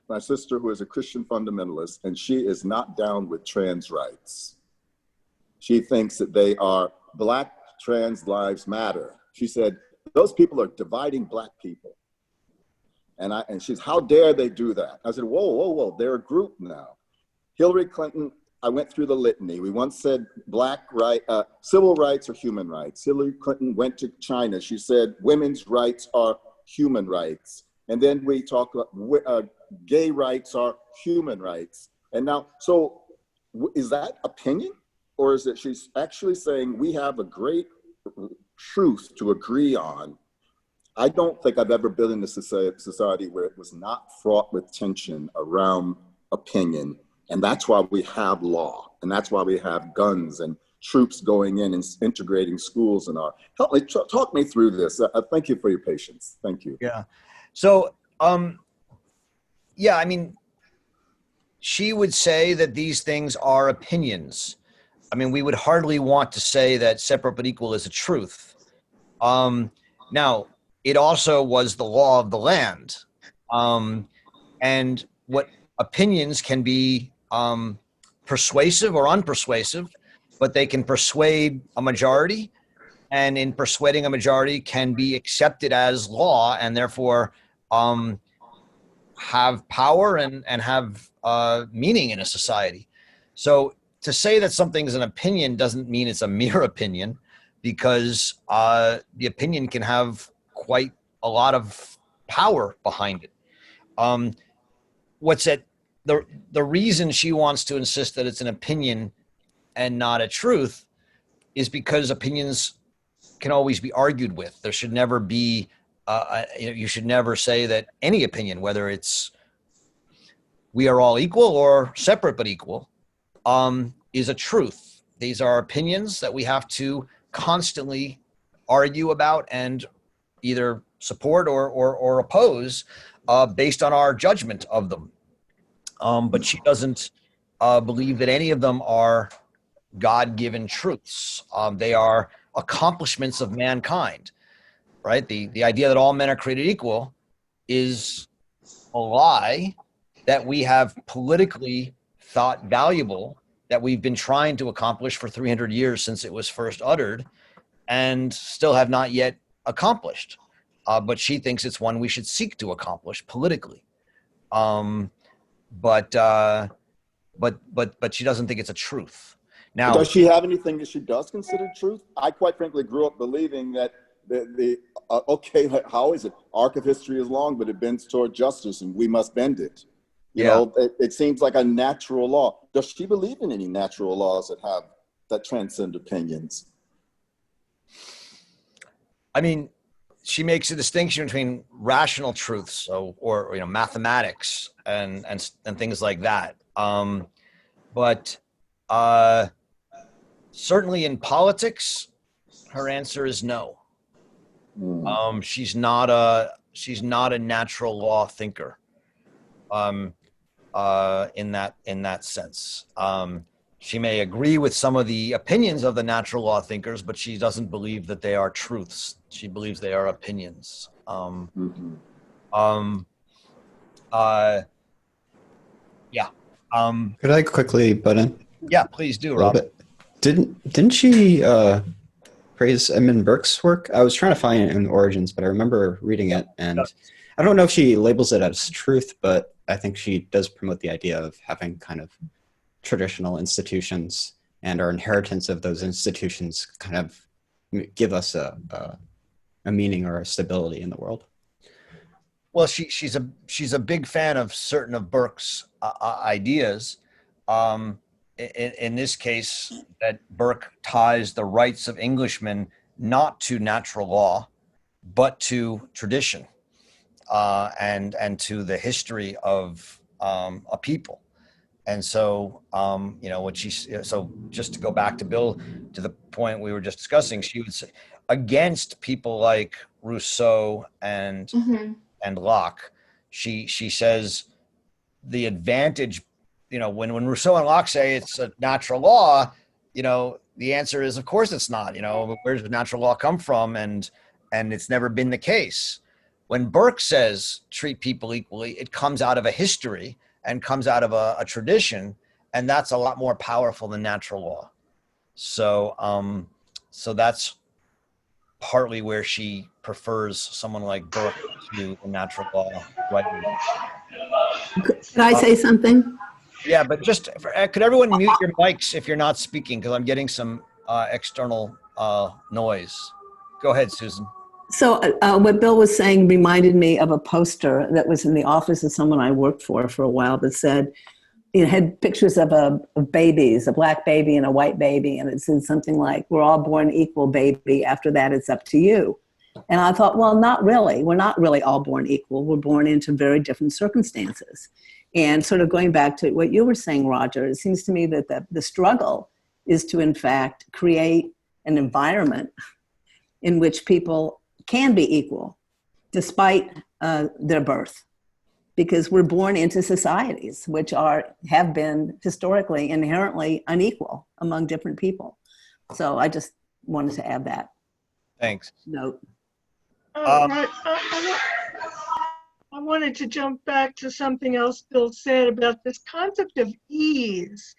who is a Christian fundamentalist, and she is not down with trans rights. She thinks that they are Black trans lives matter. She said, those people are dividing Black people. And she's, how dare they do that? I said, whoa, they're a group now. Hillary Clinton, I went through the litany. We once said civil rights are human rights. Hillary Clinton went to China. She said, women's rights are human rights. And then we talk about gay rights are human rights. And now, so is that opinion? Or is it she's actually saying we have a great truth to agree on? I don't think I've ever been in a society where it was not fraught with tension around opinion. And that's why we have law. And that's why we have guns and troops going in and integrating schools and talk me through this. Thank you for your patience. Thank you. Yeah. So, I mean, she would say that these things are opinions. I mean, we would hardly want to say that separate but equal is a truth. Now, it also was the law of the land. And what opinions can be persuasive or unpersuasive, but they can persuade a majority, and in persuading a majority can be accepted as law and therefore have power and have meaning in a society. So to say that something is an opinion doesn't mean it's a mere opinion, because the opinion can have quite a lot of power behind it. What's at the reason she wants to insist that it's an opinion and not a truth is because opinions can always be argued with. There should never be, you should never say that any opinion, whether it's we are all equal or separate but equal, is a truth. These are opinions that we have to constantly argue about and either support or oppose based on our judgment of them. But she doesn't believe that any of them are God-given truths. They are accomplishments of mankind, right? The idea that all men are created equal is a lie that we have politically thought valuable, that we've been trying to accomplish for 300 years since it was first uttered, and still have not yet accomplished. But she thinks it's one we should seek to accomplish politically. But she doesn't think it's a truth. Now, does she have anything that she does consider truth? I quite frankly grew up believing that how is it? Arc of history is long, but it bends toward justice, and we must bend it. You know, it seems like a natural law. Does she believe in any natural laws that transcend opinions? I mean, she makes a distinction between rational truths, or mathematics and things like that. But certainly in politics, her answer is no. She's not a natural law thinker. In that sense, she may agree with some of the opinions of the natural law thinkers, but she doesn't believe that they are truths. She believes they are opinions. Could I quickly butt in? Yeah, please do, Rob. Didn't she praise Edmund Burke's work? I was trying to find it in Origins, but I remember reading it, and I don't know if she labels it as truth, but I think she does promote the idea of having kind of traditional institutions, and our inheritance of those institutions kind of give us a meaning or a stability in the world. Well, she's a big fan of certain of Burke's ideas. In this case, that Burke ties the rights of Englishmen not to natural law, but to tradition, and to the history of a people. And so, so just to go back to Bill, to the point we were just discussing, she would say against people like Rousseau and Locke, she says the advantage, when Rousseau and Locke say it's a natural law, the answer is, of course it's not. Where does natural law come from? And it's never been the case. When Burke says treat people equally, it comes out of a history and comes out of a tradition, and that's a lot more powerful than natural law. So that's partly where she prefers someone like Burke to the natural law. Right? Can I say something? Yeah, but just could everyone mute your mics if you're not speaking, because I'm getting some external noise. Go ahead, Susan. So what Bill was saying reminded me of a poster that was in the office of someone I worked for a while that said, it had pictures of babies, a black baby and a white baby, and it said something like, we're all born equal, baby. After that, it's up to you. And I thought, well, not really. We're not really all born equal. We're born into very different circumstances. And sort of going back to what you were saying, Roger, it seems to me that the struggle is to, in fact, create an environment in which people can be equal despite their birth, because we're born into societies which have been historically inherently unequal among different people. So I just wanted to add that. Thanks. Note. I wanted to jump back to something else Bill said about this concept of ease.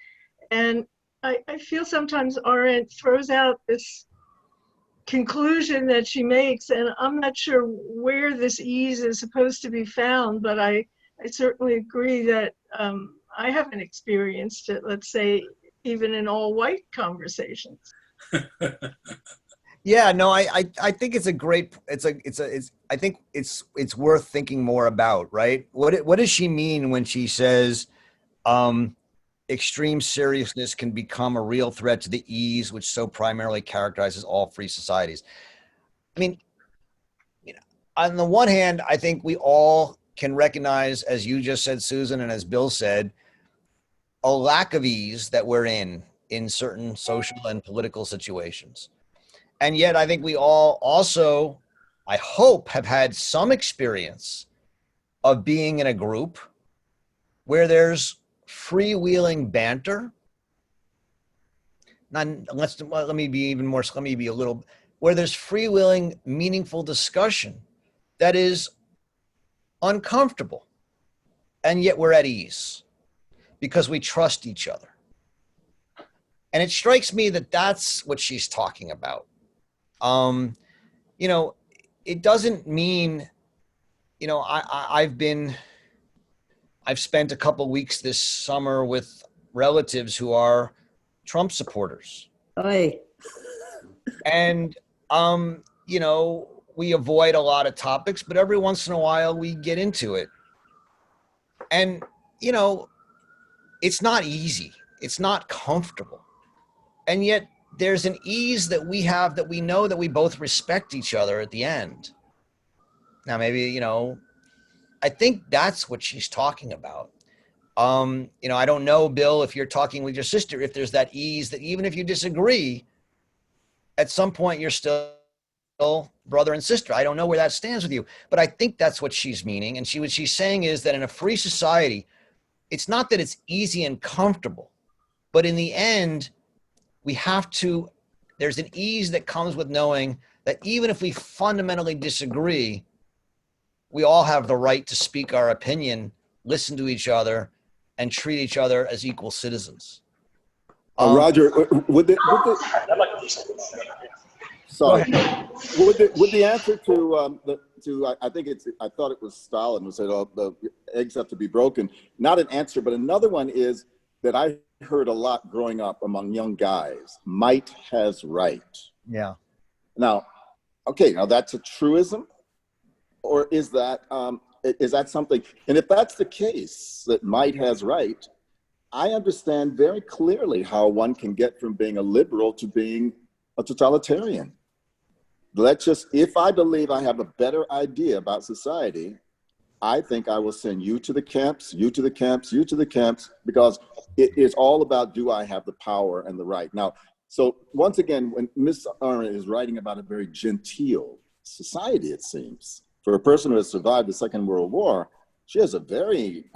And I feel sometimes Arendt throws out this conclusion that she makes, and I'm not sure where this ease is supposed to be found, but I certainly agree that I haven't experienced it, let's say, even in all white conversations. Yeah, no, I think it's a great, I think it's worth thinking more about, right? What does she mean when she says, extreme seriousness can become a real threat to the ease which so primarily characterizes all free societies? I mean, on the one hand, I think we all can recognize, as you just said, Susan, and as Bill said, a lack of ease that we're in certain social and political situations. And yet I think we all also, I hope, have had some experience of being in a group where there's freewheeling banter. Let me be a little, where there's freewheeling, meaningful discussion that is uncomfortable. And yet we're at ease because we trust each other. And it strikes me that that's what she's talking about. It doesn't mean, I've spent a couple weeks this summer with relatives who are Trump supporters. Oy. And, we avoid a lot of topics, but every once in a while we get into it. And, it's not easy. It's not comfortable. And yet there's an ease that we have, that we know that we both respect each other at the end. Now, maybe, I think that's what she's talking about. I don't know, Bill, if you're talking with your sister, if there's that ease that even if you disagree, at some point you're still brother and sister. I don't know where that stands with you, but I think that's what she's meaning. And what she's saying is that in a free society, it's not that it's easy and comfortable, but in the end, there's an ease that comes with knowing that even if we fundamentally disagree, we all have the right to speak our opinion, listen to each other, and treat each other as equal citizens. Roger, would the answer to I thought it was Stalin who said, "Oh, the eggs have to be broken." Not an answer, but another one is that I heard a lot growing up among young guys: might has right. Yeah. Now that's a truism, or is that something? And if that's the case, that might has right, I understand very clearly how one can get from being a liberal to being a totalitarian. If I believe I have a better idea about society, I think I will send you to the camps, you to the camps, you to the camps, because it is all about, do I have the power and the right? Now, so once again, when Ms. Arendt is writing about a very genteel society, it seems, for a person who has survived the Second World War, she has a very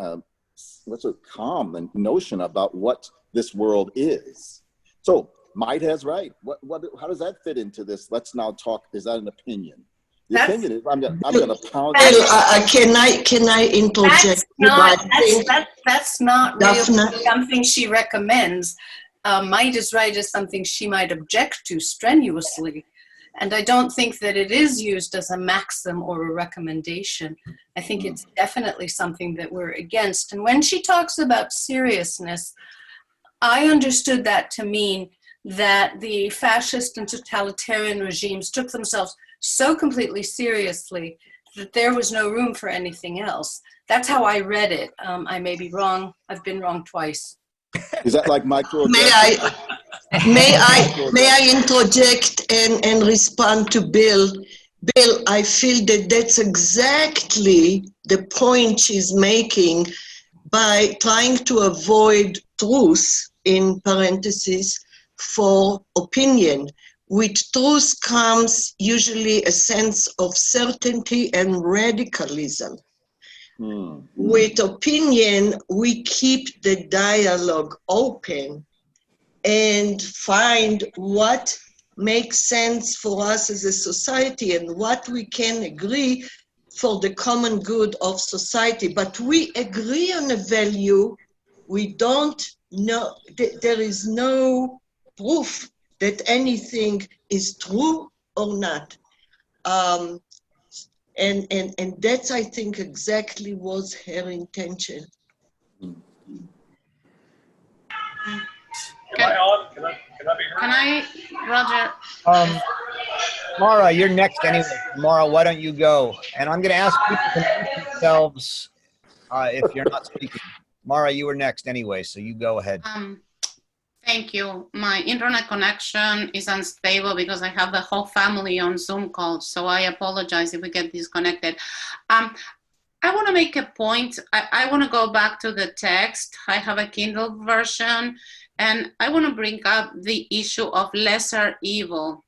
calm notion about what this world is. So might has right. How does that fit into this? Let's now talk. Is that an opinion? The opinion is I'm going to pound. Can I interject? That's not really something she recommends. Might is right is something she might object to strenuously. And I don't think that it is used as a maxim or a recommendation. I think it's definitely something that we're against. And when she talks about seriousness, I understood that to mean that the fascist and totalitarian regimes took themselves so completely seriously that there was no room for anything else. That's how I read it. I may be wrong. I've been wrong twice. Is that like micro? May I interject and respond to Bill? Bill, I feel that that's exactly the point she's making by trying to avoid truth, in parentheses, for opinion. With truth comes usually a sense of certainty and radicalism. With opinion, we keep the dialogue open and find what makes sense for us as a society and what we can agree for the common good of society. But we agree on a value. We don't know, there is no proof that anything is true or not. And that's, I think, exactly was her intention. Am I on? Can I be heard? Can I, Roger? Mara, you're next anyway. Mara, why don't you go? And I'm going to ask people to mute themselves if you're not speaking. Mara, you were next anyway, so you go ahead. Thank you. My internet connection is unstable because I have the whole family on Zoom calls, so I apologize if we get disconnected. I want to make a point. I want to go back to the text. I have a Kindle version, and I want to bring up the issue of lesser evil.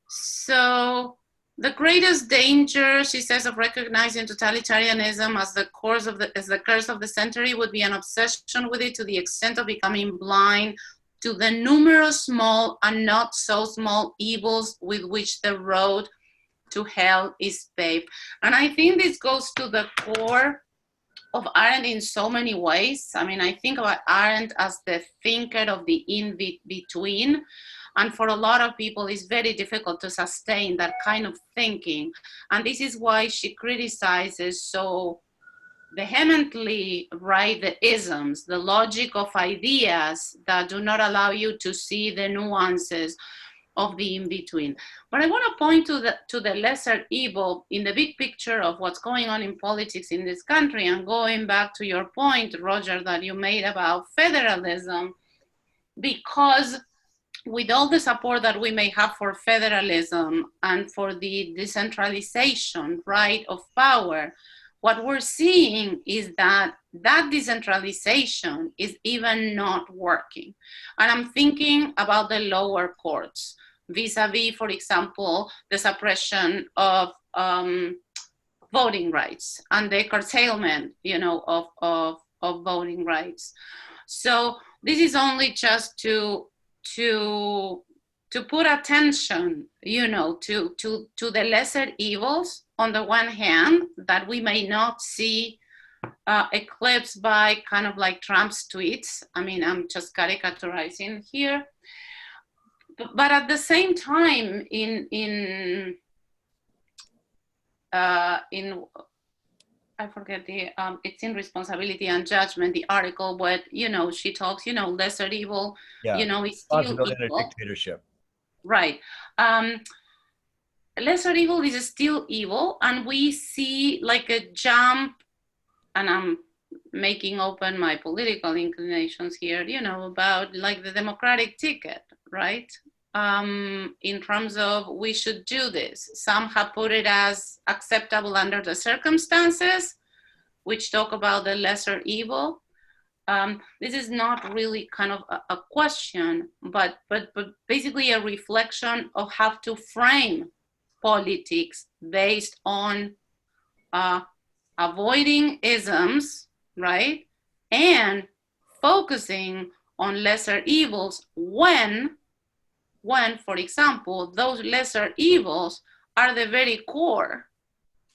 So the greatest danger, she says, of recognizing totalitarianism as the curse of the century would be an obsession with it to the extent of becoming blind to the numerous small and not so small evils with which the road to hell is paved. And I think this goes to the core of Arendt in so many ways. I mean, I think about Arendt as the thinker of the in-between. And for a lot of people, it's very difficult to sustain that kind of thinking. And this is why she criticizes so vehemently, right, the isms, the logic of ideas that do not allow you to see the nuances of the in-between. But I want to point to the lesser evil in the big picture of what's going on in politics in this country. And going back to your point, Roger, that you made about federalism, because with all the support that we may have for federalism and for the decentralization, right, of power, what we're seeing is that decentralization is even not working. And I'm thinking about the lower courts, vis-a-vis, for example, the suppression of voting rights and the curtailment, of voting rights. So this is only just to put attention, to the lesser evils on the one hand that we may not see eclipsed by kind of like Trump's tweets. I mean, I'm just caricaturizing here. But at the same time, in I forget it's in Responsibility and Judgment, the article, but, she talks, lesser evil, is still evil. Dictatorship. Right. Lesser evil is still evil, and we see like a jump, and I'm making open my political inclinations here, about like the democratic ticket, right? In terms of we should do this. Some have put it as acceptable under the circumstances, which talk about the lesser evil. This is not really kind of a question, but basically a reflection of how to frame politics based on avoiding isms, right? And focusing on lesser evils when, for example, those lesser evils are the very core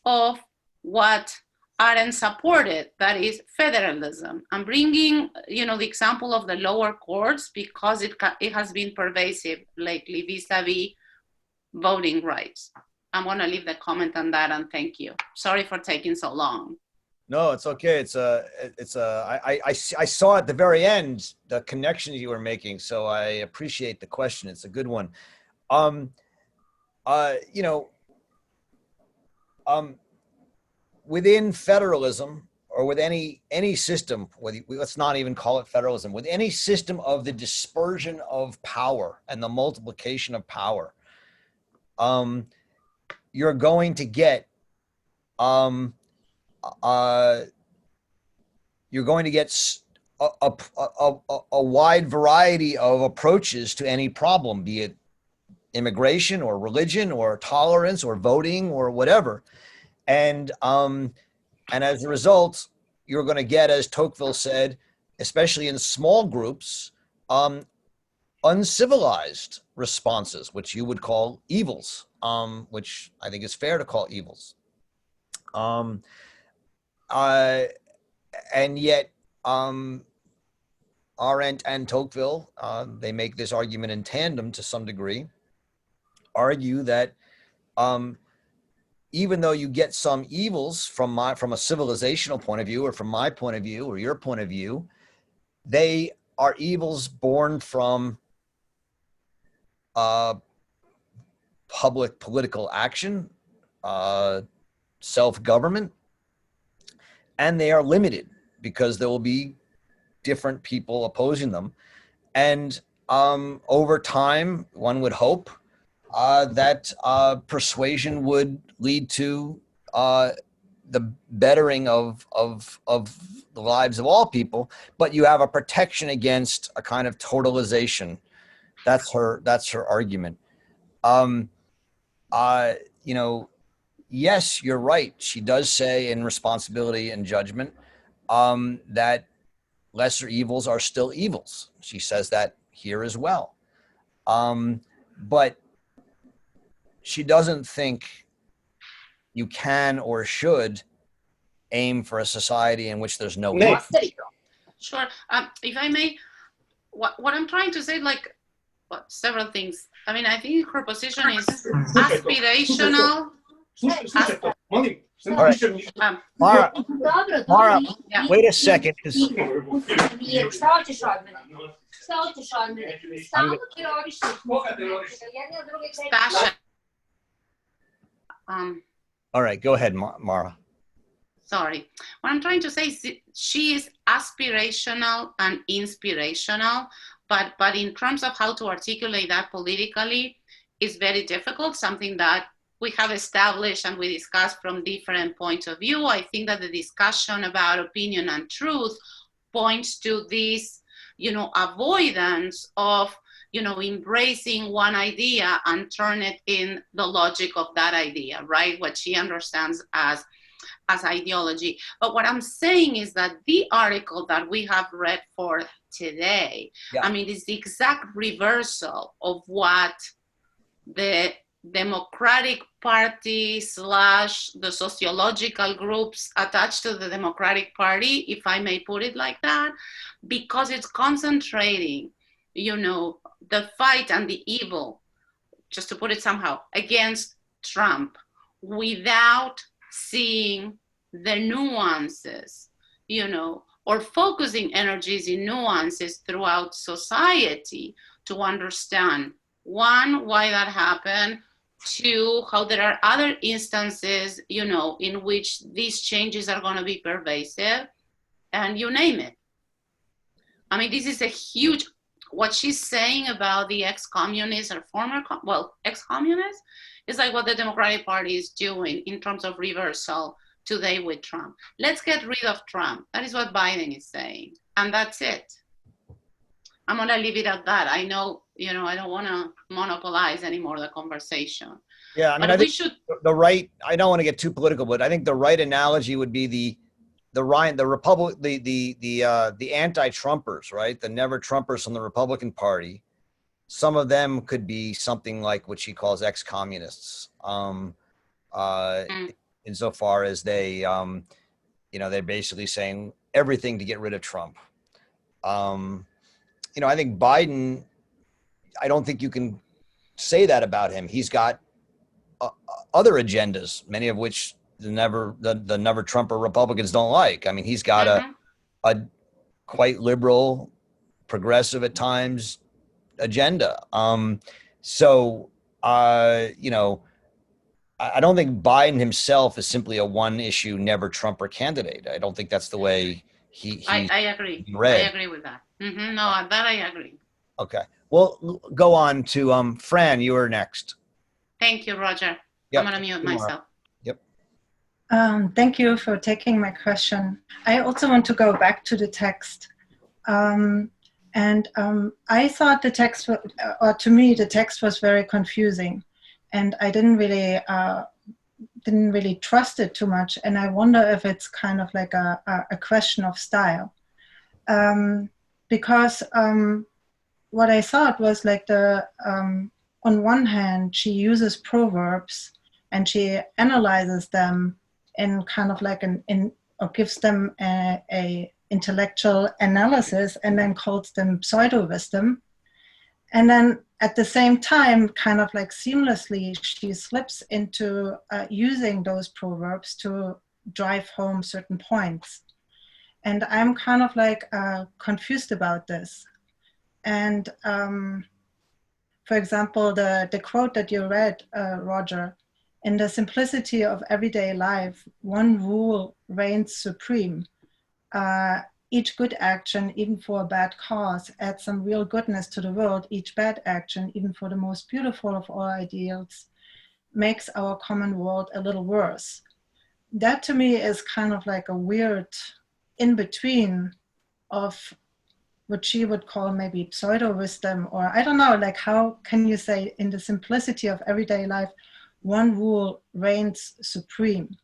of what Arendt supported, that is federalism. I'm bringing, the example of the lower courts because it has been pervasive lately vis-a-vis voting rights. I'm going to leave the comment on that, and thank you. Sorry for taking so long. No, it's okay. I saw at the very end the connections you were making, so I appreciate the question. It's a good one. Within federalism, or with any system, let's not even call it federalism, with any system of the dispersion of power and the multiplication of power, you're going to get a wide variety of approaches to any problem, be it immigration or religion or tolerance or voting or whatever. And as a result, you're going to get, as Tocqueville said, especially in small groups, uncivilized responses, which you would call evils, which I think is fair to call evils. And yet, Arendt and Tocqueville, they make this argument in tandem to some degree, argue that even though you get some evils from a civilizational point of view, or from my point of view, or your point of view, they are evils born from public political action, self-government, and they are limited because there will be different people opposing them. And over time, one would hope that persuasion would lead to the bettering of the lives of all people, but you have a protection against a kind of totalization. That's her argument. You know, yes, you're right. She does say in Responsibility and Judgment that lesser evils are still evils. She says that here as well. But she doesn't think you can or should aim for a society in which there's no evil. Sure. If I may, what I'm trying to say, like, several things. I mean, I think her position is aspirational. All right. Mara, yeah. wait a second. All right, go ahead, Mara. Sorry. What I'm trying to say is she is aspirational and inspirational, but in terms of how to articulate that politically, it's very difficult, something that we have established and we discussed from different points of view. I think that the discussion about opinion and truth points to this, you know, avoidance of, you know, embracing one idea and turn it in the logic of that idea, right? What she understands as ideology. But what I'm saying is that the article that we have read for today, I mean, is the exact reversal of what the Democratic Party / the sociological groups attached to the Democratic Party, if I may put it like that, because it's concentrating, you know, the fight and the evil, just to put it somehow, against Trump without seeing the nuances, you know, or focusing energies in nuances throughout society to understand, one, why that happened, two, how there are other instances, you know, in which these changes are going to be pervasive, and you name it. I mean, this is a huge, what she's saying about the ex-communists or ex-communists is like what the Democratic Party is doing in terms of reversal today with Trump. Let's get rid of Trump. That is what Biden is saying. And that's it. I'm going to leave it at that. I know, you know, I don't want to monopolize anymore the conversation. Yeah, I mean, I think the right, I don't want to get too political, but I think the right analogy would be the anti-Trumpers, right? The never-Trumpers from the Republican Party. Some of them could be something like what she calls ex-communists, insofar as they, you know, they're basically saying everything to get rid of Trump. You know, I think Biden, I don't think you can say that about him. He's got other agendas, many of which the never Trumper Republicans don't like. I mean, he's got a quite liberal, progressive at times agenda. So, you know, I don't think Biden himself is simply a one issue never Trumper candidate. I don't think that's the way I agree. read. I agree with that. No, that I agree. Okay. Well, go on to Fran. You are next. Thank you, Roger. Yep. I'm going to mute myself. Yep. Thank you for taking my question. I also want to go back to the text. I thought the text, or to me, the text was very confusing, and I didn't really trust it too much. And I wonder if it's kind of like a question of style. Because what I thought was like on one hand, she uses proverbs and she analyzes them in kind of like or gives them a intellectual analysis and then calls them pseudo-wisdom. And then at the same time, kind of like seamlessly, she slips into using those proverbs to drive home certain points. And I'm kind of like confused about this. And for example, the quote that you read, Roger, in the simplicity of everyday life, one rule reigns supreme. Each good action, even for a bad cause, adds some real goodness to the world. Each bad action, even for the most beautiful of all ideals, makes our common world a little worse. That to me is kind of like a weird in-between of what she would call maybe pseudo-wisdom, or I don't know, like how can you say in the simplicity of everyday life, one rule reigns supreme?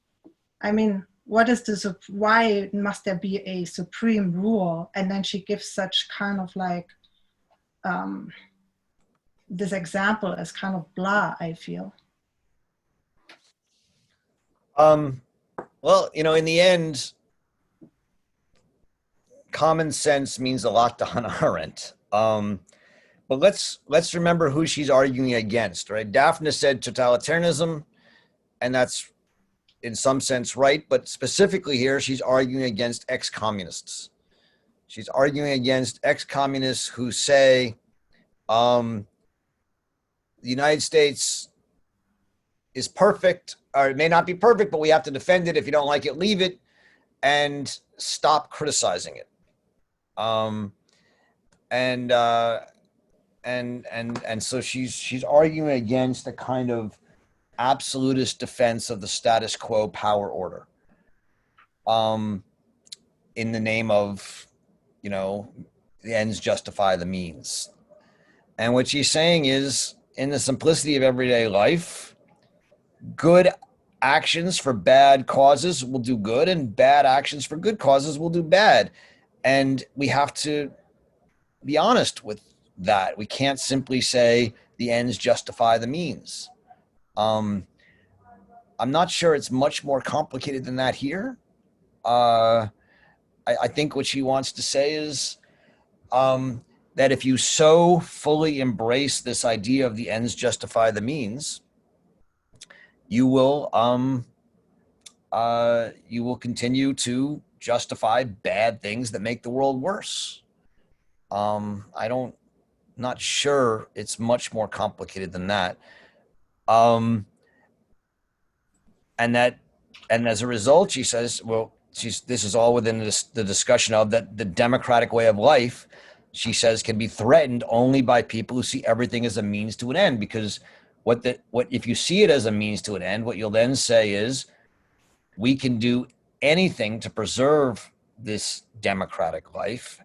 I mean, what is why must there be a supreme rule? And then she gives such kind of like, this example as kind of blah, I feel. Well, you know, in the end, common sense means a lot to Hannah Arendt. But let's remember who she's arguing against, right? Daphne said totalitarianism, and that's in some sense right, but specifically here, she's arguing against ex-communists. She's arguing against ex-communists who say the United States is perfect, or it may not be perfect, but we have to defend it. If you don't like it, leave it, and stop criticizing it. And so she's arguing against a kind of absolutist defense of the status quo power order, in the name of, you know, the ends justify the means. And what she's saying is, in the simplicity of everyday life, good actions for bad causes will do good, and bad actions for good causes will do bad. And we have to be honest with that. We can't simply say the ends justify the means. I'm not sure it's much more complicated than that here. I think what she wants to say is that if you so fully embrace this idea of the ends justify the means, you will continue to justify bad things that make the world worse. Not sure it's much more complicated than that. And as a result, she says, well, this is all within the discussion of that the democratic way of life, she says, can be threatened only by people who see everything as a means to an end. Because what if you see it as a means to an end, what you'll then say is, we can do anything to preserve this democratic life,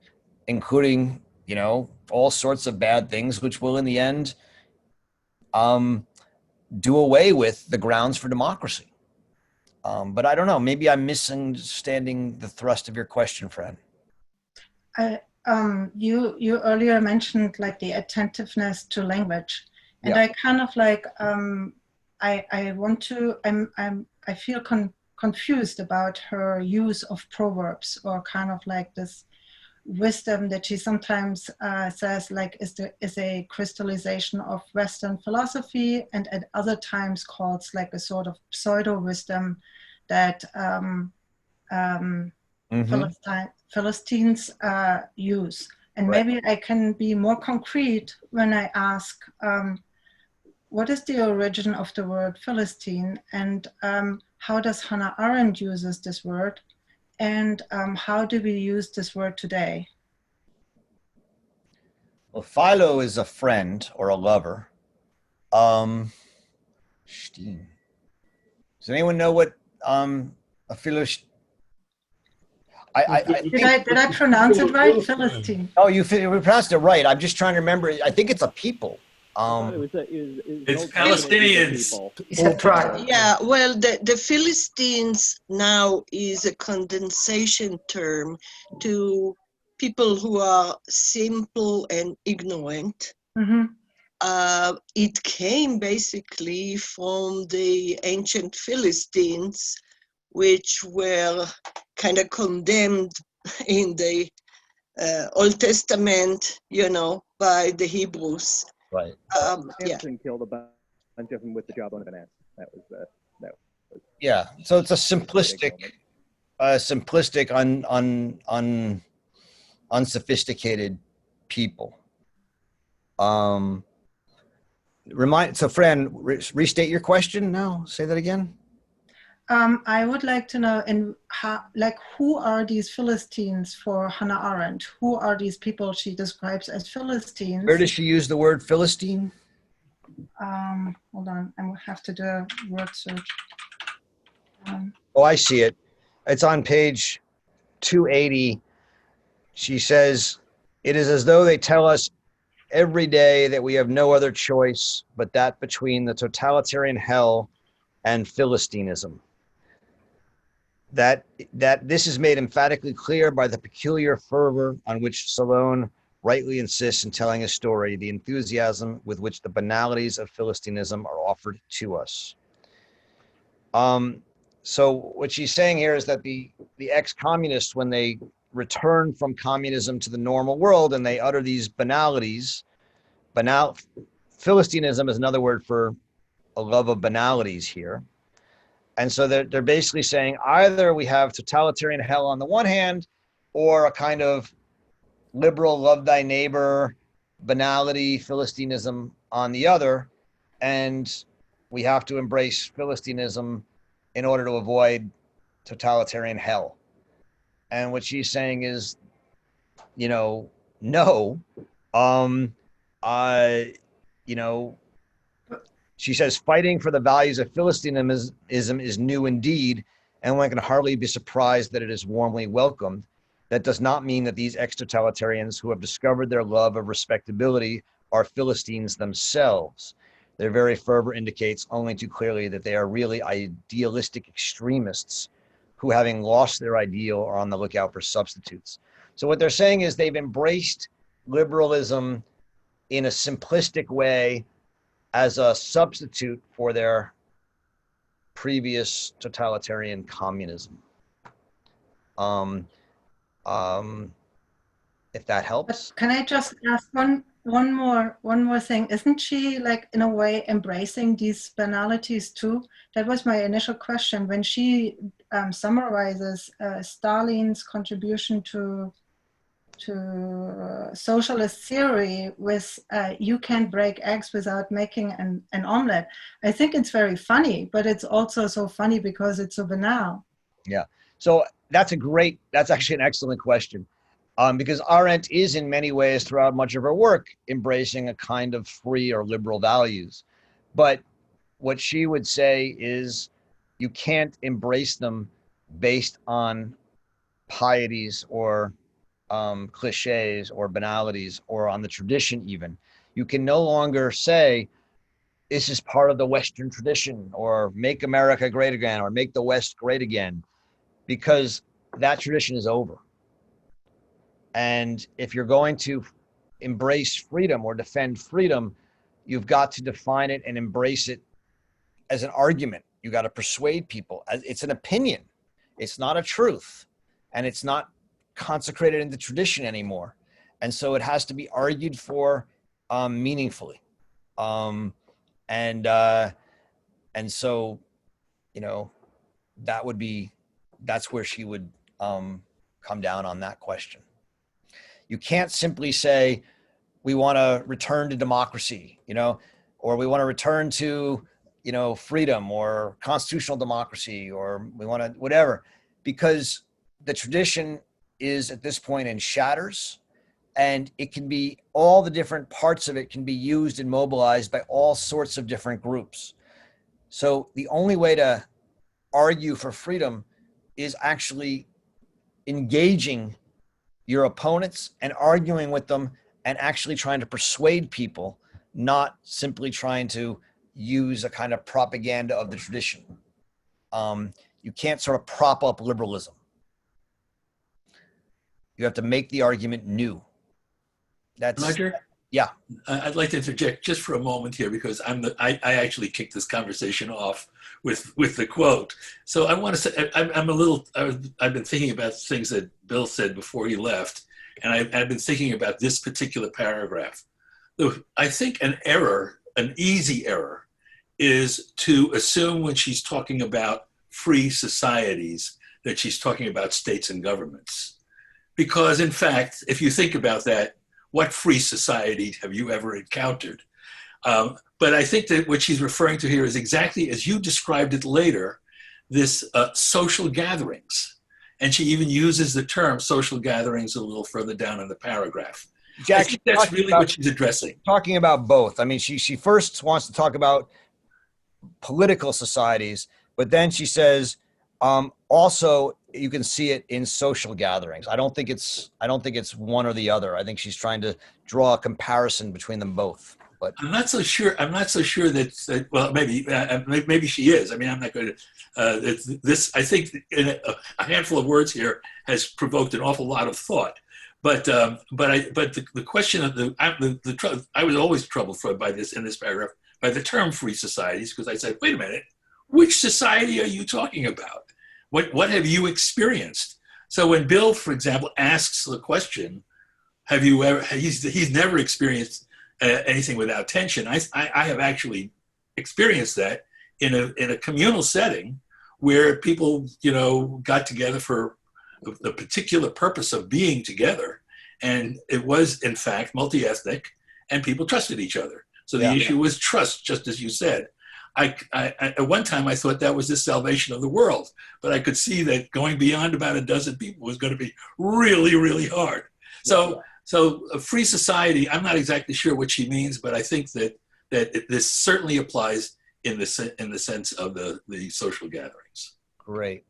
including, you know, all sorts of bad things, which will in the end do away with the grounds for democracy. But I don't know, maybe I'm misunderstanding the thrust of your question, Fred. You earlier mentioned like the attentiveness to language, and Yeah. I kind of like I feel confused about her use of proverbs, or kind of like this wisdom that she sometimes says like is a crystallization of Western philosophy, and at other times calls like a sort of pseudo wisdom that Philistines use. And Right. maybe I can be more concrete when I ask, what is the origin of the word Philistine, and how does Hannah Arendt uses this word, and how do we use this word today? Well, Philo is a friend or a lover. Steen. Does anyone know what a Philistine? Did I pronounce it right? Philistine. Oh, you pronounced it right. I'm just trying to remember. I think it's a people. It's Palestinians. Yeah, well, the Philistines now is a condensation term to people who are simple and ignorant. Mm-hmm. It came basically from the ancient Philistines, which were kind of condemned in the Old Testament, you know, by the Hebrews. Right. Samson killed a bunch of them with the jawbone of an ass. That was yeah. So it's a simplistic, unsophisticated people. So Fran, restate your question now. Say that again. I would like to know, who are these Philistines for Hannah Arendt? Who are these people she describes as Philistines? Where does she use the word Philistine? Hold on, I will have to do a word search. Oh, I see it. It's on page 280. She says, "It is as though they tell us every day that we have no other choice but that between the totalitarian hell and Philistinism. That this is made emphatically clear by the peculiar fervor on which Salone rightly insists in telling a story, the enthusiasm with which the banalities of Philistinism are offered to us." So what she's saying here is that the ex-communists, when they return from communism to the normal world and they utter these banalities, Philistinism is another word for a love of banalities here. And so they're basically saying either we have totalitarian hell on the one hand, or a kind of liberal love thy neighbor banality, Philistinism on the other, and we have to embrace Philistinism in order to avoid totalitarian hell. And what she's saying is, no, she says fighting for the values of Philistinism is new indeed, and one can hardly be surprised that it is warmly welcomed. That does not mean that these ex-totalitarians who have discovered their love of respectability are Philistines themselves. Their very fervor indicates only too clearly that they are really idealistic extremists who, having lost their ideal, are on the lookout for substitutes. So what they're saying is they've embraced liberalism in a simplistic way as a substitute for their previous totalitarian communism. If that helps. But can I just ask one more thing? Isn't she, like, in a way embracing these banalities too? That was my initial question when she summarizes Stalin's contribution to socialist theory with you can't break eggs without making an omelet. I think it's very funny, but it's also so funny because it's so banal. Yeah. So that's actually an excellent question. Because Arendt is in many ways throughout much of her work embracing a kind of free or liberal values. But what she would say is you can't embrace them based on pieties or cliches or banalities or on the tradition even. You can no longer say this is part of the Western tradition or make America great again or make the West great again, because that tradition is over. And if you're going to embrace freedom or defend freedom, you've got to define it and embrace it as an argument. You got to persuade people. It's an opinion. It's not a truth. And it's not consecrated in the tradition anymore. And so it has to be argued for meaningfully. And so, that's where she would come down on that question. You can't simply say, we want to return to democracy, or we want to return to, freedom or constitutional democracy, or we want to whatever, because the tradition is at this point in shatters, and it can be, all the different parts of it can be used and mobilized by all sorts of different groups. So the only way to argue for freedom is actually engaging your opponents and arguing with them and actually trying to persuade people, not simply trying to use a kind of propaganda of the tradition. You can't sort of prop up liberalism. You have to make the argument new. Roger? Yeah. I'd like to interject just for a moment here, because I actually kicked this conversation off with the quote. So I want to say, I've been thinking about things that Bill said before he left, and I've been thinking about this particular paragraph. I think an easy error, is to assume when she's talking about free societies that she's talking about states and governments. Because in fact, if you think about that, what free society have you ever encountered? but I think that what she's referring to here is exactly as you described it later, this social gatherings. And she even uses the term social gatherings a little further down in the paragraph. Jack, I think that's really what she's addressing. Talking about both. I mean, she first wants to talk about political societies, but then she says, also you can see it in social gatherings. I don't think it's one or the other. I think she's trying to draw a comparison between them both. But I'm not so sure that well, maybe she is. I mean, I'm not going to. This, I think, in a handful of words here has provoked an awful lot of thought. But the question of I was always troubled by this in this paragraph by the term free societies, because I said, wait a minute, which society are you talking about? What have you experienced? So when Bill, for example, asks the question, have you ever? He's never experienced anything without tension. I have actually experienced that in a communal setting where people, got together for the particular purpose of being together, and it was in fact multi-ethnic, and people trusted each other. So the issue was trust, just as you said. I at one time I thought that was the salvation of the world, but I could see that going beyond about a dozen people was going to be really, really hard. So a free society, I'm not exactly sure what she means, but I think that this certainly applies in the sense of the social gatherings. Great.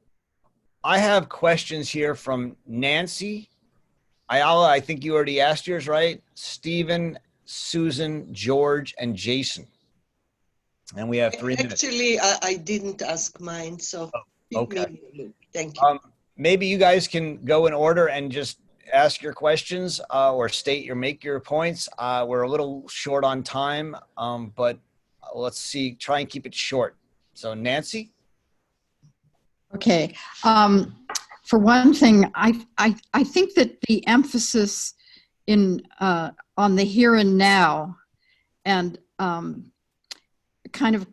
I have questions here from Nancy. Ayala, I think you already asked yours, right? Stephen, Susan, George, and Jason. And we have 3 minutes. Actually, I didn't ask mine, so okay. Thank you. Maybe you guys can go in order and just ask your questions or make your points. We're a little short on time, but let's see, try and keep it short. So Nancy? Okay. For one thing, I think that the emphasis on the here and now and kind of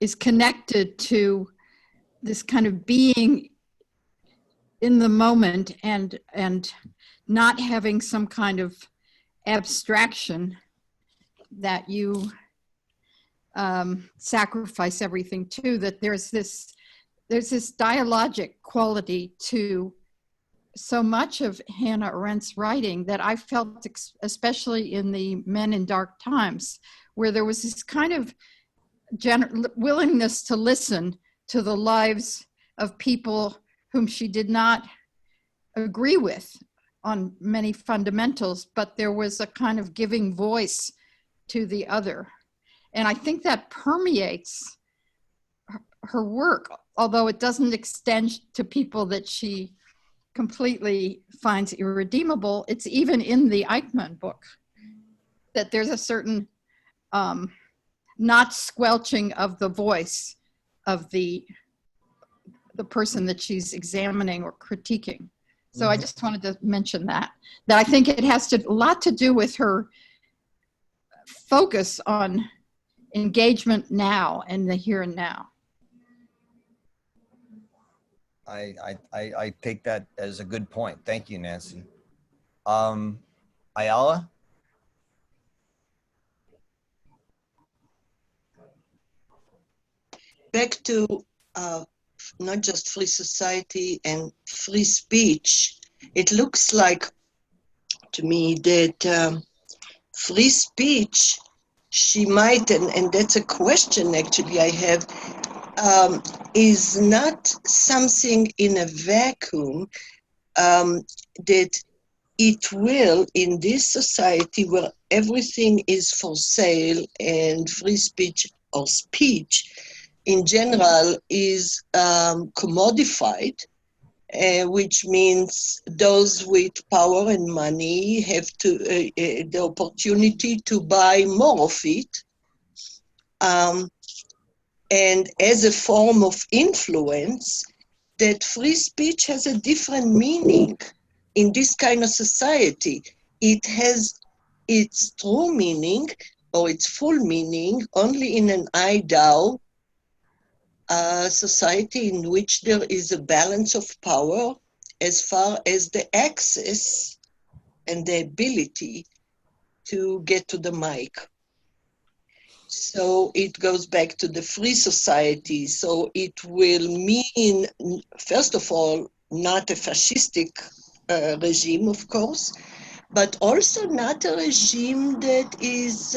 is connected to this kind of being in the moment and not having some kind of abstraction that you sacrifice everything to, that there's this dialogic quality to so much of Hannah Arendt's writing that I felt, especially in the Men in Dark Times, where there was this kind of willingness to listen to the lives of people whom she did not agree with on many fundamentals, but there was a kind of giving voice to the other. And I think that permeates her work, although it doesn't extend to people that she completely finds irredeemable. It's even in the Eichmann book that there's a certain not squelching of the voice of the person that she's examining or critiquing. So I just wanted to mention that I think it has a lot to do with her focus on engagement now and the here and now. I take that as a good point. Thank you, Nancy. Ayala? Back to not just free society and free speech, it looks like to me that free speech, she might, and that's a question actually I have, is not something in a vacuum, that it will, in this society where everything is for sale and free speech or speech in general is commodified, which means those with power and money have the opportunity to buy more of it. And as a form of influence, that free speech has a different meaning in this kind of society. It has its true meaning or its full meaning only in an IDAO society in which there is a balance of power as far as the access and the ability to get to the mic. So it goes back to the free society. So it will mean, first of all, not a fascistic regime, of course, but also not a regime that is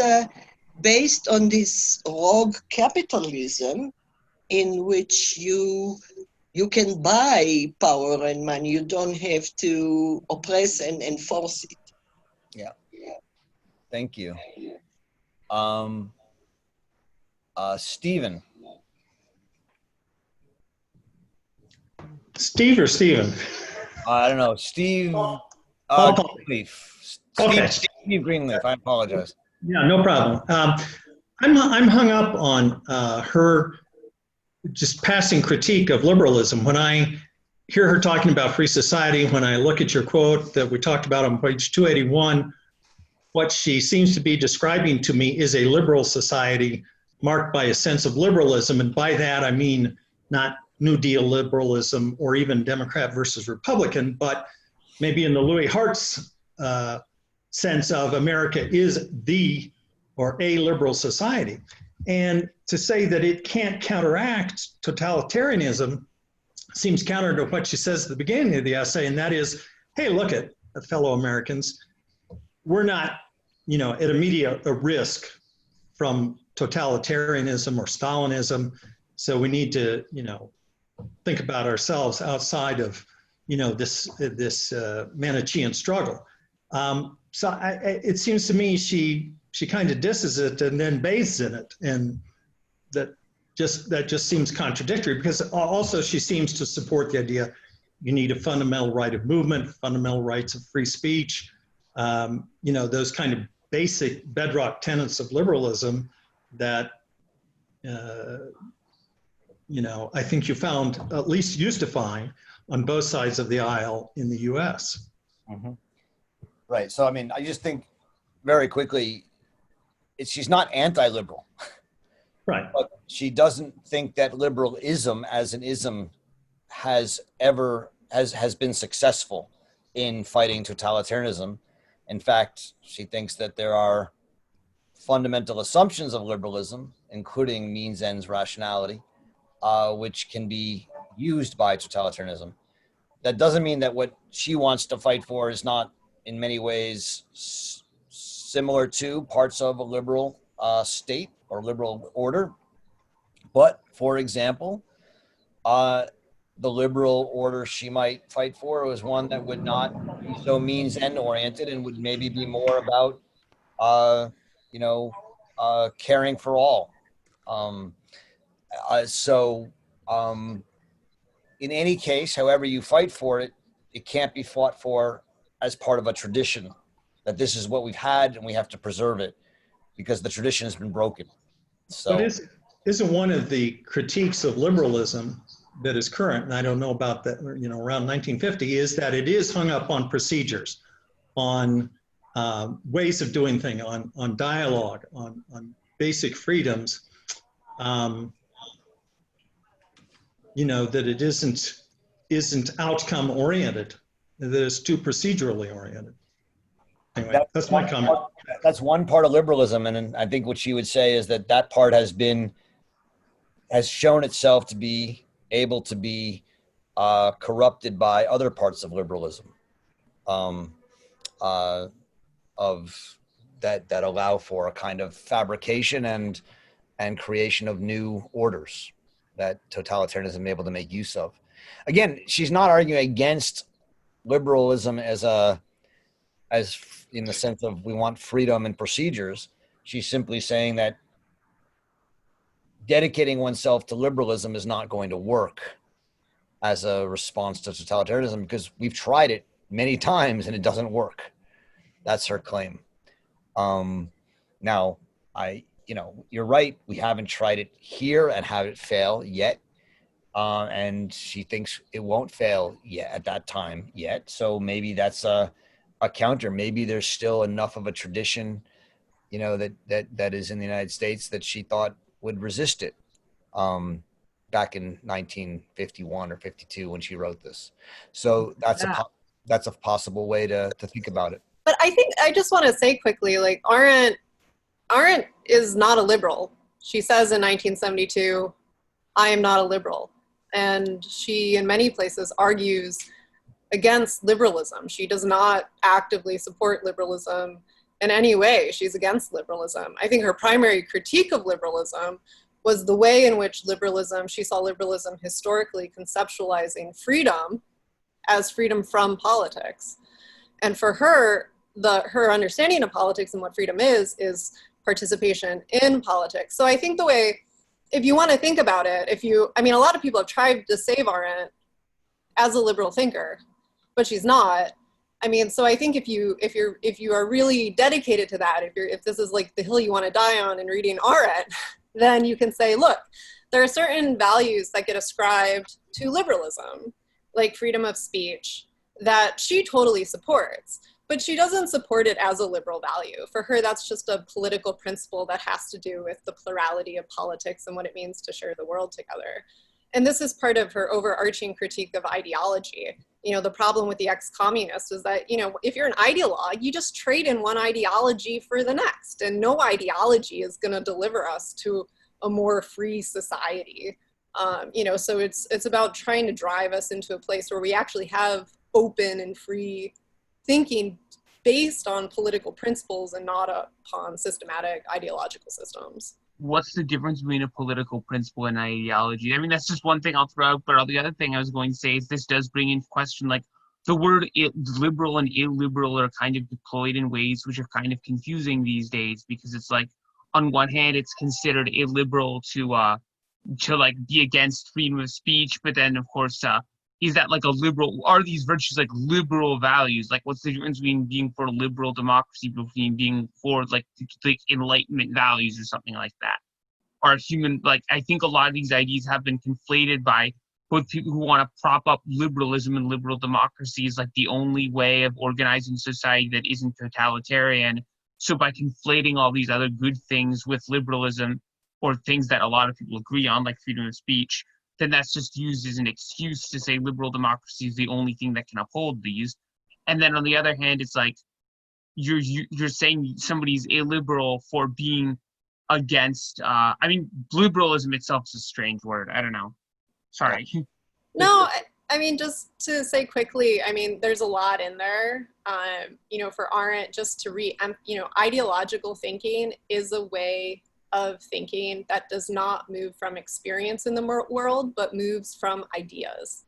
based on this rogue capitalism in which you can buy power and money. You don't have to oppress and enforce it. Yeah. Thank you. Stephen. Steve or Steven? I don't know. Steve Paul. Greenleaf. Okay. Steve Greenleaf. I apologize. Yeah, no problem. I'm hung up on her just passing critique of liberalism. When I hear her talking about free society, when I look at your quote that we talked about on page 281, what she seems to be describing to me is a liberal society marked by a sense of liberalism. And by that, I mean not New Deal liberalism or even Democrat versus Republican, but maybe in the Louis Hart's sense of America is the or a liberal society. And to say that it can't counteract totalitarianism seems counter to what she says at the beginning of the essay, and that is, hey, look at fellow Americans, we're not, at immediate risk from totalitarianism or Stalinism, so we need to, think about ourselves outside of, this Manichean struggle. So it seems to me she kind of disses it and then bathes in it, and that just seems contradictory, because also she seems to support the idea you need a fundamental right of movement, fundamental rights of free speech, those kind of basic bedrock tenets of liberalism that I think you found at least used to find on both sides of the aisle in the U.S. Mm-hmm. Right. So, I just think very quickly, she's not anti-liberal. Right. But she doesn't think that liberalism as an ism has been successful in fighting totalitarianism. In fact, she thinks that there are fundamental assumptions of liberalism, including means ends rationality, which can be used by totalitarianism. That doesn't mean that what she wants to fight for is not in many ways similar to parts of a liberal state or liberal order. But for example, the liberal order she might fight for was one that would not be so means end oriented and would maybe be more about, caring for all. In any case, however you fight for it, it can't be fought for as part of a tradition, that this is what we've had and we have to preserve it because the tradition has been broken. So, but isn't one of the critiques of liberalism that is current, and I don't know about that, around 1950, is that it is hung up on procedures, on ways of doing things, on dialogue, on basic freedoms, that it isn't outcome oriented, that it's too procedurally oriented. Anyway, that's my comment. That's one part of liberalism, and I think what she would say is that part has shown itself to be able to be corrupted by other parts of liberalism, that allow for a kind of fabrication and creation of new orders that totalitarianism is able to make use of. Again, she's not arguing against liberalism as in the sense of we want freedom and procedures. She's simply saying that dedicating oneself to liberalism is not going to work as a response to totalitarianism because we've tried it many times and it doesn't work. That's her claim. Now, you're right. We haven't tried it here and have it fail yet. And she thinks it won't fail yet at that time yet. So maybe that's a counter. Maybe there's still enough of a tradition, that is in the United States that she thought would resist it back in 1951 or 52 when she wrote this. So that's a possible way to think about it. But I think I just want to say quickly, like Arendt is not a liberal. She says in 1972, I am not a liberal. And she, in many places, argues against liberalism. She does not actively support liberalism in any way. She's against liberalism. I think her primary critique of liberalism was the way in which liberalism, she saw liberalism historically conceptualizing freedom as freedom from politics. And for her, her understanding of politics and what freedom is participation in politics. So I think the way, if you want to think about it, a lot of people have tried to save Arendt as a liberal thinker, but she's not. I mean, so I think if you are really dedicated to that, if this is like the hill you want to die on in reading Arendt, then you can say, look, there are certain values that get ascribed to liberalism, like freedom of speech, that she totally supports, but she doesn't support it as a liberal value. For her, that's just a political principle that has to do with the plurality of politics and what it means to share the world together. And this is part of her overarching critique of ideology. The problem with the ex-communist is that, if you're an ideologue, you just trade in one ideology for the next, and no ideology is going to deliver us to a more free society. So it's about trying to drive us into a place where we actually have open and free thinking based on political principles and not upon systematic ideological systems. What's the difference between a political principle and ideology? I mean, that's just one thing I'll throw out, but the other thing I was going to say is this does bring into question, like, the word liberal and illiberal are kind of deployed in ways which are kind of confusing these days, because it's like, on one hand, it's considered illiberal to like be against freedom of speech, but then of course, is that like a liberal, are these virtues like liberal values? Like, what's the difference between being for liberal democracy between being for like Enlightenment values or something like that? Or human, like, I think a lot of these ideas have been conflated by both people who want to prop up liberalism and liberal democracy as like the only way of organizing society that isn't totalitarian. So by conflating all these other good things with liberalism, or things that a lot of people agree on, like freedom of speech, then that's just used as an excuse to say liberal democracy is the only thing that can uphold these. And then on the other hand, it's like you're saying somebody's illiberal for being against. Liberalism itself is a strange word. I don't know. Sorry. No, I mean, just to say quickly, I mean, there's a lot in there. For Arendt, just to ideological thinking is a way of thinking that does not move from experience in the world, but moves from ideas.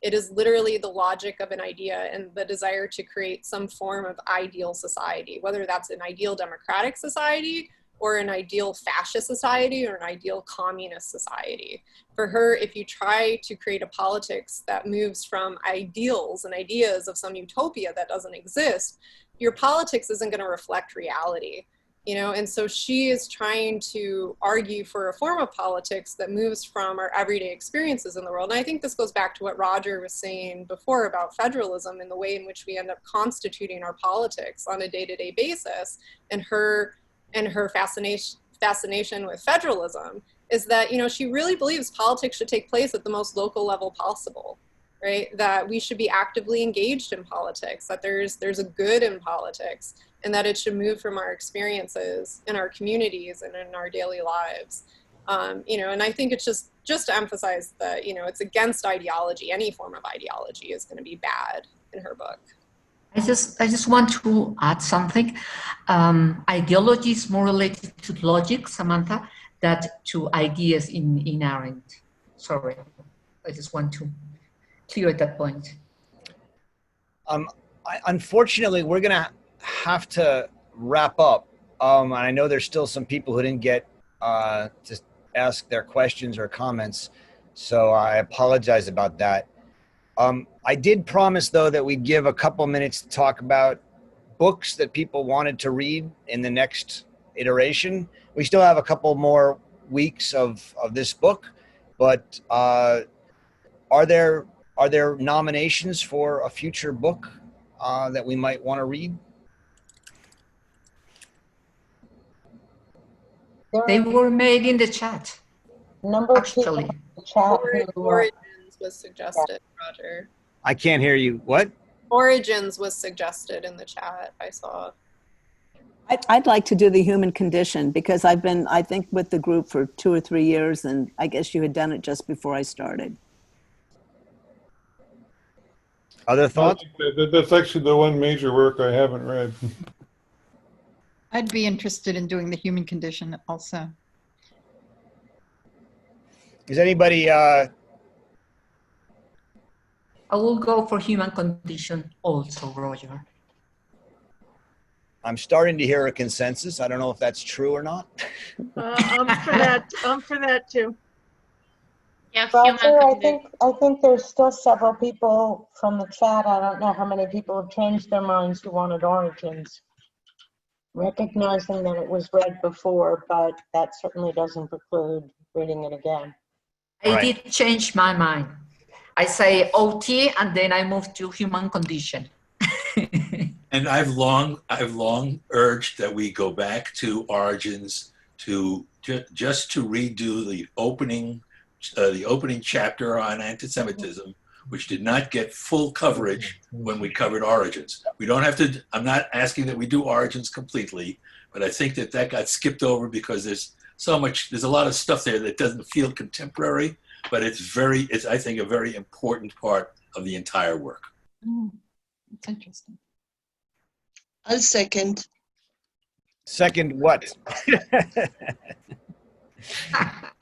It is literally the logic of an idea and the desire to create some form of ideal society, whether that's an ideal democratic society or an ideal fascist society or an ideal communist society. For her, if you try to create a politics that moves from ideals and ideas of some utopia that doesn't exist, your politics isn't going to reflect reality. And so she is trying to argue for a form of politics that moves from our everyday experiences in the world. And I think this goes back to what Roger was saying before about federalism and the way in which we end up constituting our politics on a day-to-day basis. And her fascination with federalism is that, she really believes politics should take place at the most local level possible, right? That we should be actively engaged in politics, that there's a good in politics, and that it should move from our experiences in our communities and in our daily lives. And I think it's just to emphasize that, it's against ideology. Any form of ideology is going to be bad in her book. I just want to add something. Ideology is more related to logic, Samantha, than to ideas in Arendt. Sorry, I just want to clear that point. Unfortunately, we're going to have to wrap up. And I know there's still some people who didn't get to ask their questions or comments, so I apologize about that. I did promise, though, that we'd give a couple minutes to talk about books that people wanted to read in the next iteration. We still have a couple more weeks of this book, but are there nominations for a future book that we might want to read? They were made in the chat. Actually. Origins was suggested, Roger. I can't hear you. What? Origins was suggested in the chat, I saw. I'd like to do the human condition because I've been, I think, with the group for 2 or 3 years, and I guess you had done it just before I started. Other thoughts? That's actually the one major work I haven't read. I'd be interested in doing the human condition also. Is anybody? I will go for human condition also, Roger. I'm starting to hear a consensus. I don't know if that's true or not. I'm for that. I'm for that too. Yeah, Roger, I think there's still several people from the chat. I don't know how many people have changed their minds who wanted origins, recognizing that it was read before, but that certainly doesn't preclude reading it again. I did change my mind. I say OT and then I moved to human condition. And I've long urged that we go back to origins to just to redo the opening chapter on anti-Semitism, which did not get full coverage when we covered origins. We don't have to. I'm not asking that we do origins completely, but I think that got skipped over because there's so much. There's a lot of stuff there that doesn't feel contemporary, but it's I think a very important part of the entire work. That's interesting. I'll second. Second what?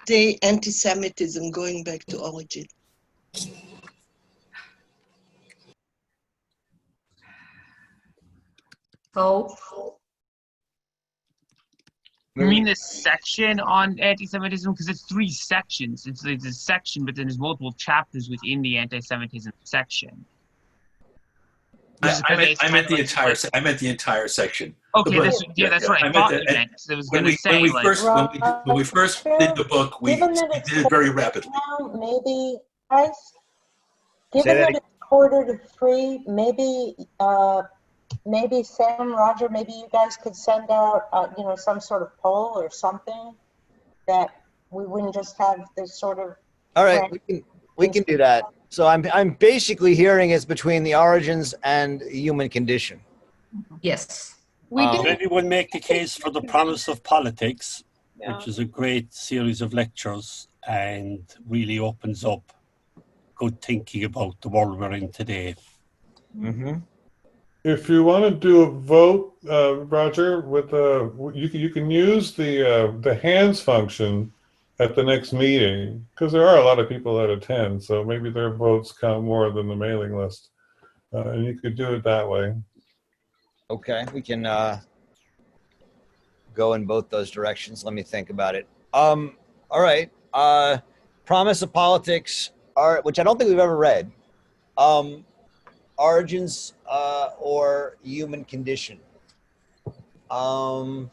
The anti-Semitism, going back to origin. So, you mean this section on anti-Semitism? Because it's 3 sections. It's a section, but then there's multiple chapters within the anti-Semitism section. I meant the entire section. Okay, that's what I thought you meant. I was going to say, when we first did the book, we did it very rapidly. Maybe, guys, given that it's 2:45, maybe Sam, Roger, maybe you guys could send out, some sort of poll or something that we wouldn't just have this sort of. All right, we can do that. So I'm basically hearing it's between the origins and human condition. Yes. Did anyone make the case for the promise of politics, which is a great series of lectures and really opens up good thinking about the world we're in today? Mm-hmm. If you want to do a vote, Roger, with you can use the hands function at the next meeting, because there are a lot of people that attend, so maybe their votes count more than the mailing list, and you could do it that way. Okay, we can go in both those directions. Let me think about it. All right, Promise of Politics, which I don't think we've ever read. Origins or Human Condition. All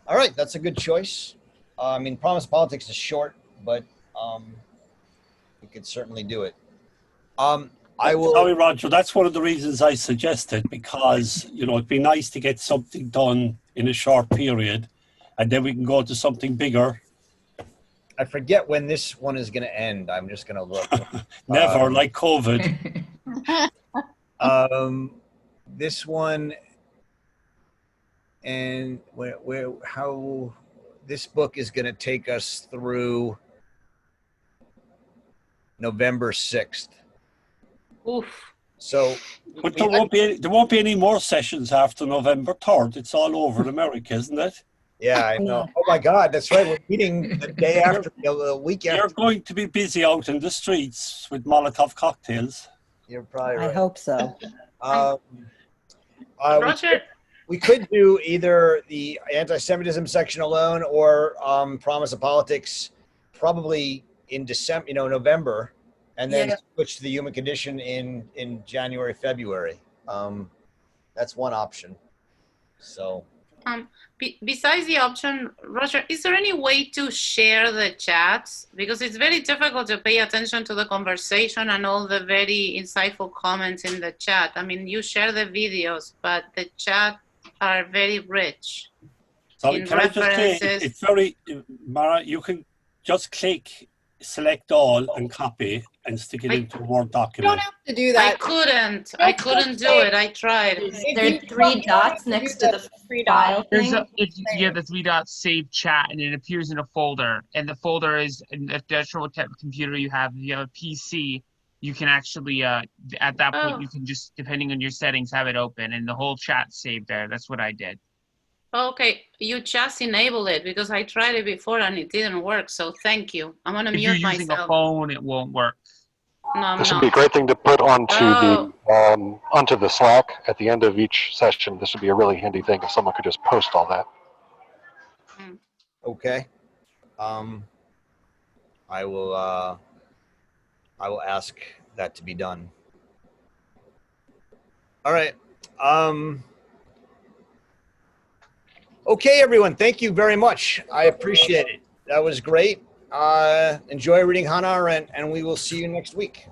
right, that's a good choice. I mean, Promise of Politics is short, but we could certainly do it. I will. Sorry, Roger, that's one of the reasons I suggested, because, it'd be nice to get something done in a short period, and then we can go to something bigger. I forget when this one is going to end. I'm just going to look. Never, like COVID. This one, and how this book is going to take us through November 6th. Oof. So, but there won't be any more sessions after November 3rd. It's all over in America, isn't it? Yeah, I know. Oh my God, that's right. We're meeting the day after, the week after. You're going to be busy out in the streets with Molotov cocktails. You're probably right. I hope so. Roger? We could do either the anti-Semitism section alone or Promise of Politics, probably in December, November, and then switch to the human condition in January, February. That's one option. So. Besides the option, Roger, is there any way to share the chats? Because it's very difficult to pay attention to the conversation and all the very insightful comments in the chat. I mean, you share the videos, but the chat are very rich. So can I just say, it's very, Mara, you can just click select all and copy and stick it into a Word You document. don't have to do that. I couldn't do it. I tried. If There you are three don't dots want next to the three file dots. There's thing. the three dots save chat, and it appears in a folder. And the folder is, if that's what type of computer you have. If you have a PC, you can actually, at that point, you can just, depending on your settings, have it open, and the whole chat's saved there. That's what I did. Okay, you just enable it because I tried it before and it didn't work. So thank you. I'm gonna If you're mute using a myself. phone, it won't work. No, I'm This would not. be a great thing to put onto Oh. onto the Slack at the end of each session. This would be a really handy thing if someone could just post all that. Okay. I will ask that to be done. All right. Okay, everyone. Thank you very much. I appreciate it. That was great. Enjoy reading Hannah Arendt, and we will see you next week.